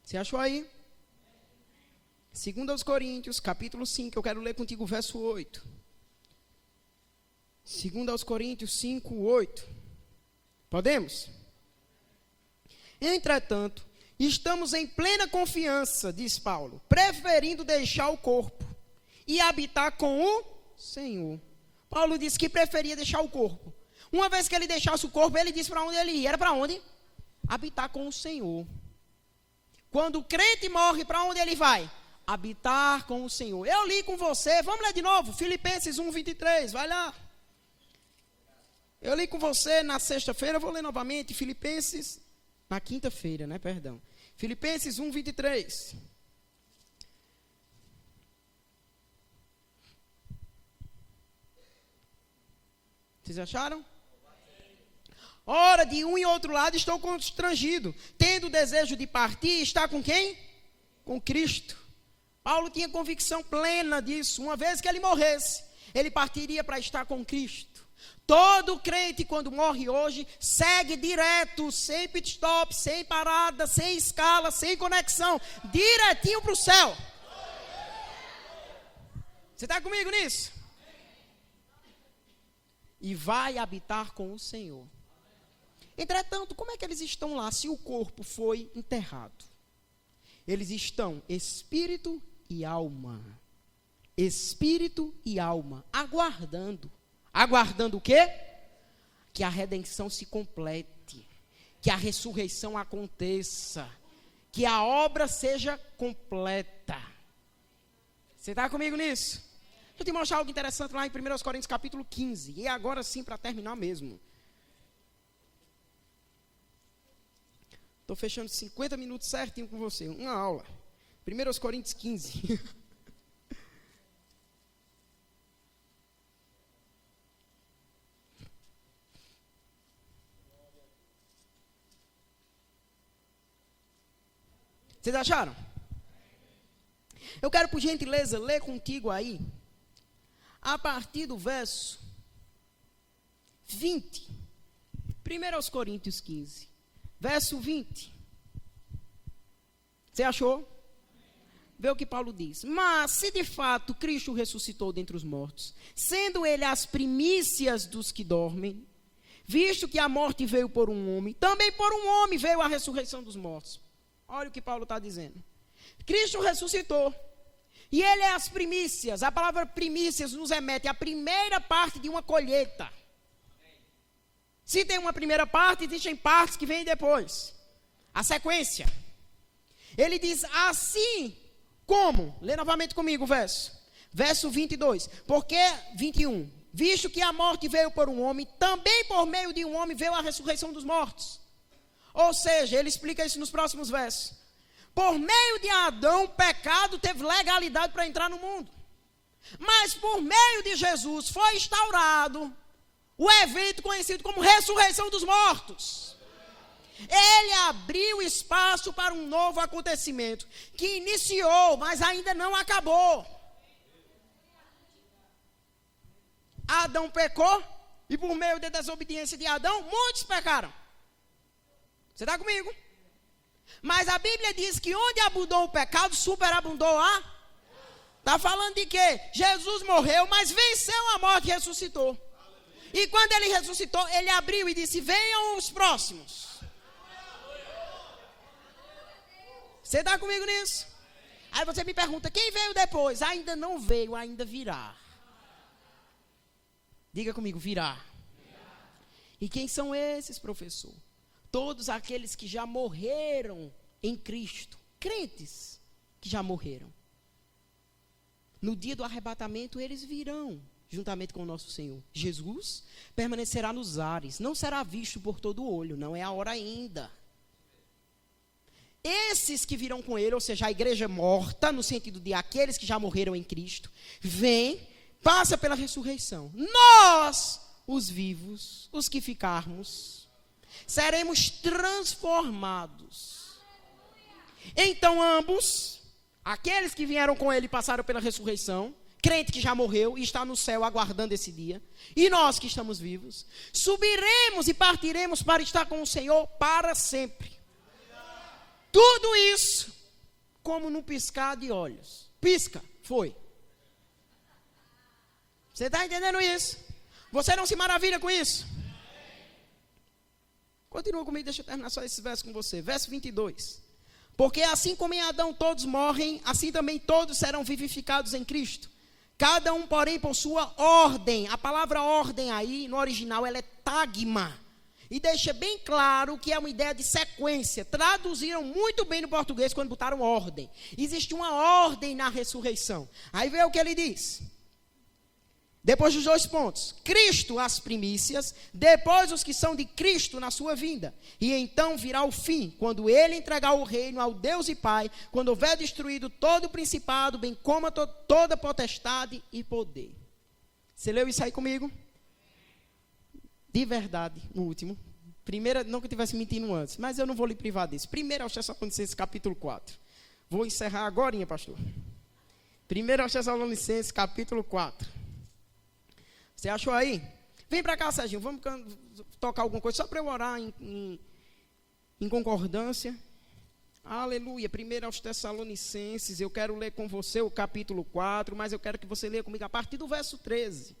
Você achou aí? 2 Coríntios, capítulo 5, eu quero ler contigo o verso 8. 2 Coríntios 5, 8. Podemos? Entretanto, estamos em plena confiança, diz Paulo, preferindo deixar o corpo e habitar com o Senhor. Paulo disse que preferia deixar o corpo. Uma vez que ele deixasse o corpo, ele disse para onde ele ia. Era para onde? Habitar com o Senhor. Quando o crente morre, para onde ele vai? Habitar com o Senhor. Eu li com você, vamos ler de novo, Filipenses 1, 23, vai lá. Eu li com você na sexta-feira, eu vou ler novamente, Filipenses, na quinta-feira, né, perdão. Filipenses 1, 23. Vocês acharam? Ora, de um e outro lado estou constrangido, tendo o desejo de partir, está com quem? Com Cristo. Paulo tinha convicção plena disso. Uma vez que ele morresse, ele partiria para estar com Cristo. Todo crente, quando morre hoje, segue direto, sem pit stop, sem parada, sem escala, sem conexão, direitinho para o céu. Você está comigo nisso? E vai habitar com o Senhor. Entretanto, como é que eles estão lá se o corpo foi enterrado? Eles estão espírito e alma. Espírito e alma. Aguardando. Aguardando o quê? Que a redenção se complete. Que a ressurreição aconteça. Que a obra seja completa. Você está comigo nisso? Deixa eu te mostrar algo interessante lá em 1 Coríntios capítulo 15. E agora sim, para terminar mesmo. Estou fechando 50 minutos certinho com você. Uma aula. 1 Coríntios 15. Vocês acharam? Eu quero, por gentileza, ler contigo aí, a partir do verso 20. 1 Coríntios 15. Verso 20. Você achou? Vê o que Paulo diz. Mas se de fato Cristo ressuscitou dentre os mortos, sendo ele as primícias dos que dormem, visto que a morte veio por um homem, também por um homem veio a ressurreição dos mortos. Olha o que Paulo está dizendo. Cristo ressuscitou. E ele é as primícias. A palavra primícias nos remete à primeira parte de uma colheita. Se tem uma primeira parte, existem partes que vêm depois. A sequência. Ele diz assim como. Lê novamente comigo o verso. Verso 22. Porque, 21. Visto que a morte veio por um homem, também por meio de um homem veio a ressurreição dos mortos. Ou seja, ele explica isso nos próximos versos. Por meio de Adão, o pecado teve legalidade para entrar no mundo. Mas por meio de Jesus foi instaurado o evento conhecido como ressurreição dos mortos. Ele abriu espaço para um novo acontecimento que iniciou, mas ainda não acabou. Adão pecou e por meio da desobediência de Adão, muitos pecaram. Você está comigo? Mas a Bíblia diz que onde abundou o pecado, superabundou a... Está falando de quê? Jesus morreu, mas venceu a morte e ressuscitou. E quando ele ressuscitou, ele abriu e disse, venham os próximos. Você está comigo nisso? Aí você me pergunta, quem veio depois? Ainda não veio, ainda virá. Diga comigo, virá. E quem são esses, professor? Todos aqueles que já morreram em Cristo. Crentes que já morreram. No dia do arrebatamento, eles virão, juntamente com o nosso Senhor. Jesus permanecerá nos ares, não será visto por todo o olho, não é a hora ainda. Esses que virão com ele, ou seja, a igreja morta, no sentido de aqueles que já morreram em Cristo, vem, passa pela ressurreição. Nós, os vivos, os que ficarmos, seremos transformados. Então ambos, aqueles que vieram com ele e passaram pela ressurreição, crente que já morreu e está no céu aguardando esse dia, e nós que estamos vivos, subiremos e partiremos para estar com o Senhor para sempre. Tudo isso, como no piscar de olhos. Pisca, foi. Você está entendendo isso? Você não se maravilha com isso? Continua comigo, deixa eu terminar só esse verso com você. Verso 22. Porque assim como em Adão todos morrem, assim também todos serão vivificados em Cristo. Cada um, porém, por sua ordem. A palavra ordem aí, no original, ela é tagma. E deixa bem claro que é uma ideia de sequência. Traduziram muito bem no português quando botaram ordem. Existe uma ordem na ressurreição. Aí vê o que ele diz. Depois dos 2 pontos. Cristo as primícias, depois os que são de Cristo na sua vinda. E então virá o fim, quando ele entregar o reino ao Deus e Pai, quando houver destruído todo o principado, bem como toda potestade e poder. Você leu isso aí comigo? De verdade, no último. Primeira, não que eu estivesse mentindo antes, mas eu não vou lhe privar disso. 1 Tessalonicenses capítulo 4. Vou encerrar agorinha, pastor. 1 Tessalonicenses capítulo 4. Você achou aí? Vem para cá, Serginho, vamos tocar alguma coisa, só para eu orar em concordância. Aleluia, 1 Tessalonicenses, eu quero ler com você o capítulo 4, mas eu quero que você leia comigo a partir do verso 13.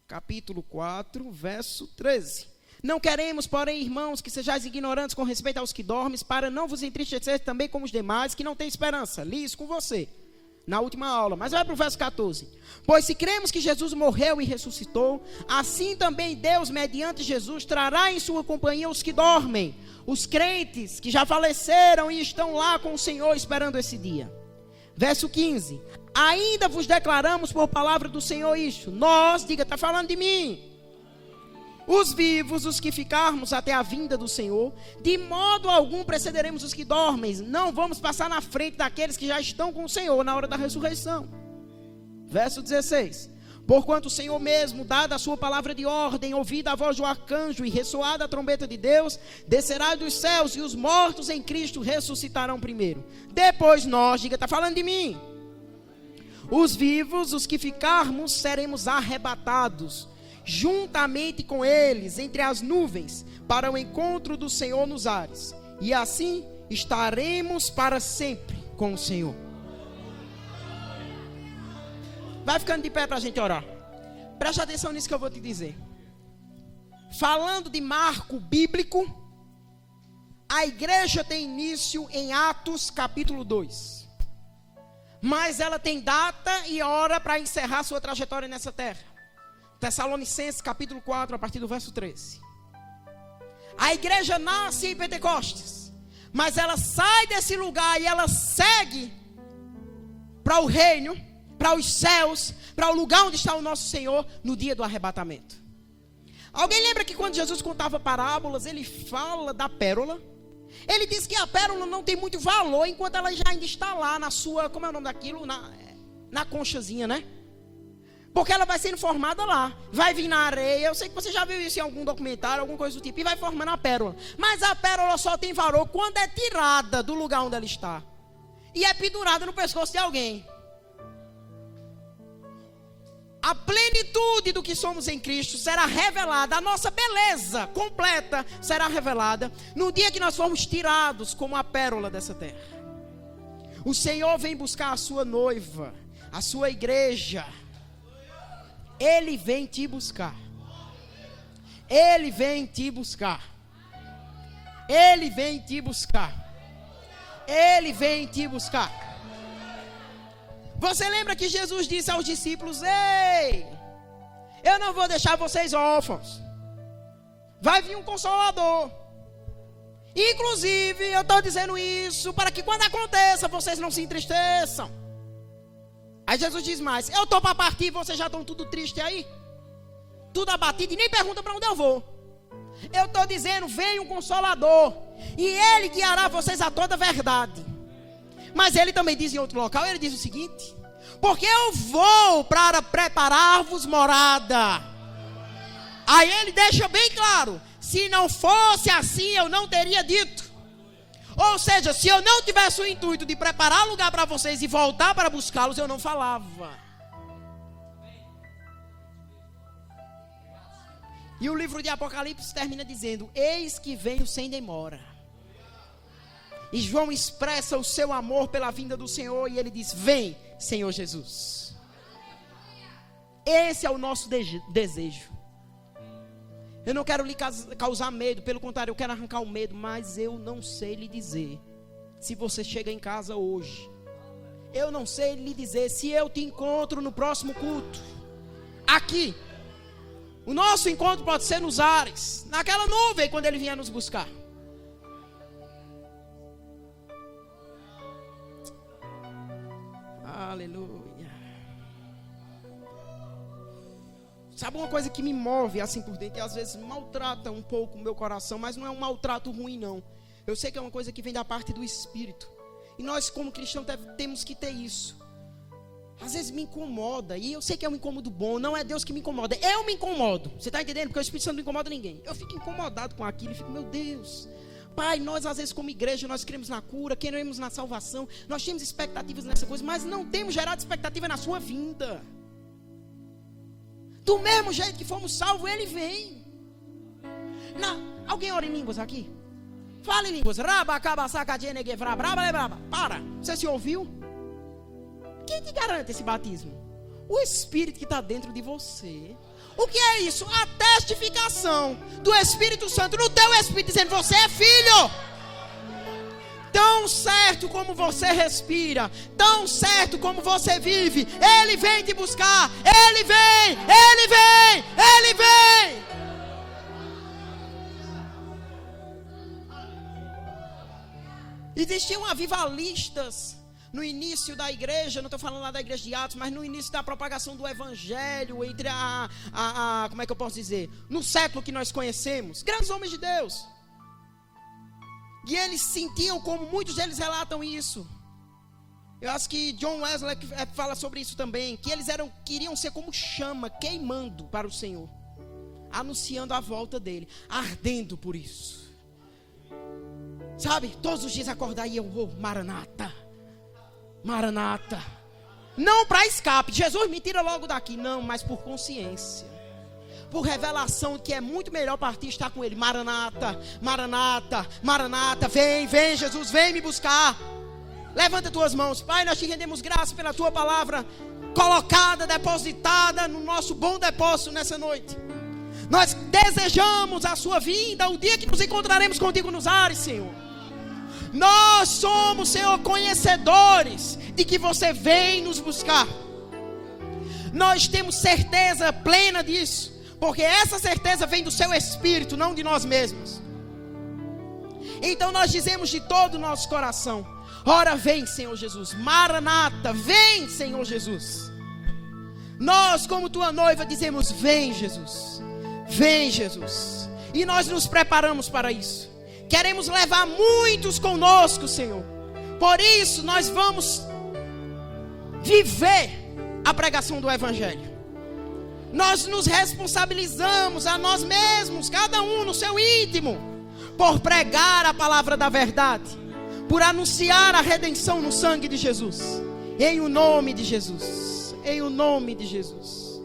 Capítulo 4, verso 13. Não queremos, porém, irmãos, que sejais ignorantes com respeito aos que dormes, para não vos entristecer também como os demais, que não têm esperança. Li isso com você, na última aula, mas vai para o verso 14. Pois se cremos que Jesus morreu e ressuscitou, assim também Deus, mediante Jesus, trará em sua companhia os que dormem, os crentes que já faleceram e estão lá com o Senhor esperando esse dia. Verso 15. Ainda vos declaramos por palavra do Senhor isto. Nós, diga, está falando de mim. Os vivos, os que ficarmos até a vinda do Senhor, de modo algum precederemos os que dormem. Não vamos passar na frente daqueles que já estão com o Senhor na hora da ressurreição. Verso 16. Porquanto o Senhor mesmo, dada a sua palavra de ordem, ouvida a voz do arcanjo e ressoada a trombeta de Deus, descerá dos céus e os mortos em Cristo ressuscitarão primeiro. Depois nós, diga, está falando de mim. Os vivos, os que ficarmos, seremos arrebatados, juntamente com eles, entre as nuvens, para o encontro do Senhor nos ares. E assim estaremos para sempre com o Senhor. Vai ficando de pé para a gente orar. Preste atenção nisso que eu vou te dizer. Falando de marco bíblico, a igreja tem início em Atos capítulo 2. Mas ela tem data e hora para encerrar sua trajetória nessa terra. Tessalonicenses capítulo 4, a partir do verso 13. A igreja nasce em Pentecostes, mas ela sai desse lugar e ela segue para o reino, para os céus, para o lugar onde está o nosso Senhor no dia do arrebatamento. Alguém lembra que quando Jesus contava parábolas, ele fala da pérola? Ele diz que a pérola não tem muito valor enquanto ela já ainda está lá na sua, como é o nome daquilo? Na conchazinha, né? Porque ela vai sendo formada lá, vai vir na areia. Eu sei que você já viu isso em algum documentário, alguma coisa do tipo, e vai formando a pérola. Mas a pérola só tem valor quando é tirada do lugar onde ela está e é pendurada no pescoço de alguém. A plenitude do que somos em Cristo será revelada, a nossa beleza completa será revelada no dia que nós formos tirados como a pérola dessa terra. O Senhor vem buscar a sua noiva, a sua igreja. Ele vem te buscar. Ele vem te buscar. Ele vem te buscar. Ele vem te buscar. Você lembra que Jesus disse aos discípulos: ei, eu não vou deixar vocês órfãos. Vai vir um Consolador. Inclusive, eu estou dizendo isso para que quando aconteça, vocês não se entristeçam. Aí Jesus diz mais: eu estou para partir, vocês já estão tudo triste aí? Tudo abatido e nem pergunta para onde eu vou. Eu estou dizendo, vem um Consolador, e Ele guiará vocês a toda a verdade. Mas Ele também diz em outro local, Ele diz o seguinte: porque eu vou para preparar-vos morada. Aí Ele deixa bem claro: se não fosse assim, eu não teria dito. Ou seja, se eu não tivesse o intuito de preparar lugar para vocês e voltar para buscá-los, eu não falava. E o livro de Apocalipse termina dizendo: eis que venho sem demora. E João expressa o seu amor pela vinda do Senhor e ele diz: vem, Senhor Jesus. Esse é o nosso desejo. Eu não quero lhe causar medo, pelo contrário, eu quero arrancar o medo, mas eu não sei lhe dizer se você chega em casa hoje. Eu não sei lhe dizer se eu te encontro no próximo culto. Aqui. O nosso encontro pode ser nos ares, naquela nuvem, quando Ele vier nos buscar. Aleluia. Sabe uma coisa que me move assim por dentro e às vezes maltrata um pouco o meu coração, mas não é um maltrato ruim não. Eu sei que é uma coisa que vem da parte do Espírito. E nós como cristãos temos que ter isso. Às vezes me incomoda, e eu sei que é um incômodo bom, não é Deus que me incomoda, eu me incomodo. Você está entendendo? Porque o Espírito Santo não incomoda ninguém. Eu fico incomodado com aquilo e fico, meu Deus. Pai, nós às vezes como igreja, nós cremos na cura, queremos na salvação, nós temos expectativas nessa coisa, mas não temos gerado expectativa na sua vinda. Do mesmo jeito que fomos salvos, Ele vem. Alguém ora em línguas aqui? Fala em línguas. Para, você se ouviu? Quem te garante esse batismo? O Espírito que está dentro de você. O que é isso? A testificação do Espírito Santo no teu espírito, dizendo: você é filho. Tão certo como você respira, tão certo como você vive, Ele vem te buscar. Ele vem, Ele vem, Ele vem. Existiam avivalistas no início da igreja, não estou falando lá da igreja de Atos, mas no início da propagação do evangelho, entre como é que eu posso dizer? No século que nós conhecemos, grandes homens de Deus. E eles sentiam, como muitos deles relatam isso. Eu acho que John Wesley fala sobre isso também, que eles queriam ser como chama, queimando para o Senhor, anunciando a volta dele, ardendo por isso. Sabe, todos os dias acordar e eu, Maranata, Maranata. Não para escape, Jesus me tira logo daqui, não, mas por consciência, por revelação que é muito melhor partir e estar com Ele. Maranata, Maranata, Maranata, vem, vem Jesus, vem me buscar. Levanta tuas mãos. Pai, nós te rendemos graça pela tua palavra colocada, depositada no nosso bom depósito nessa noite. Nós desejamos a sua vinda, o dia que nos encontraremos contigo nos ares, Senhor. Nós somos, Senhor, conhecedores de que você vem nos buscar. Nós temos certeza plena disso, porque essa certeza vem do seu Espírito, não de nós mesmos. Então nós dizemos de todo o nosso coração: ora vem, Senhor Jesus. Maranata, vem, Senhor Jesus. Nós como tua noiva dizemos: vem, Jesus. Vem, Jesus. E nós nos preparamos para isso. Queremos levar muitos conosco, Senhor. Por isso nós vamos viver a pregação do Evangelho. Nós nos responsabilizamos a nós mesmos, cada um no seu íntimo, por pregar a palavra da verdade, por anunciar a redenção no sangue de Jesus. Em o nome de Jesus. Em o nome de Jesus.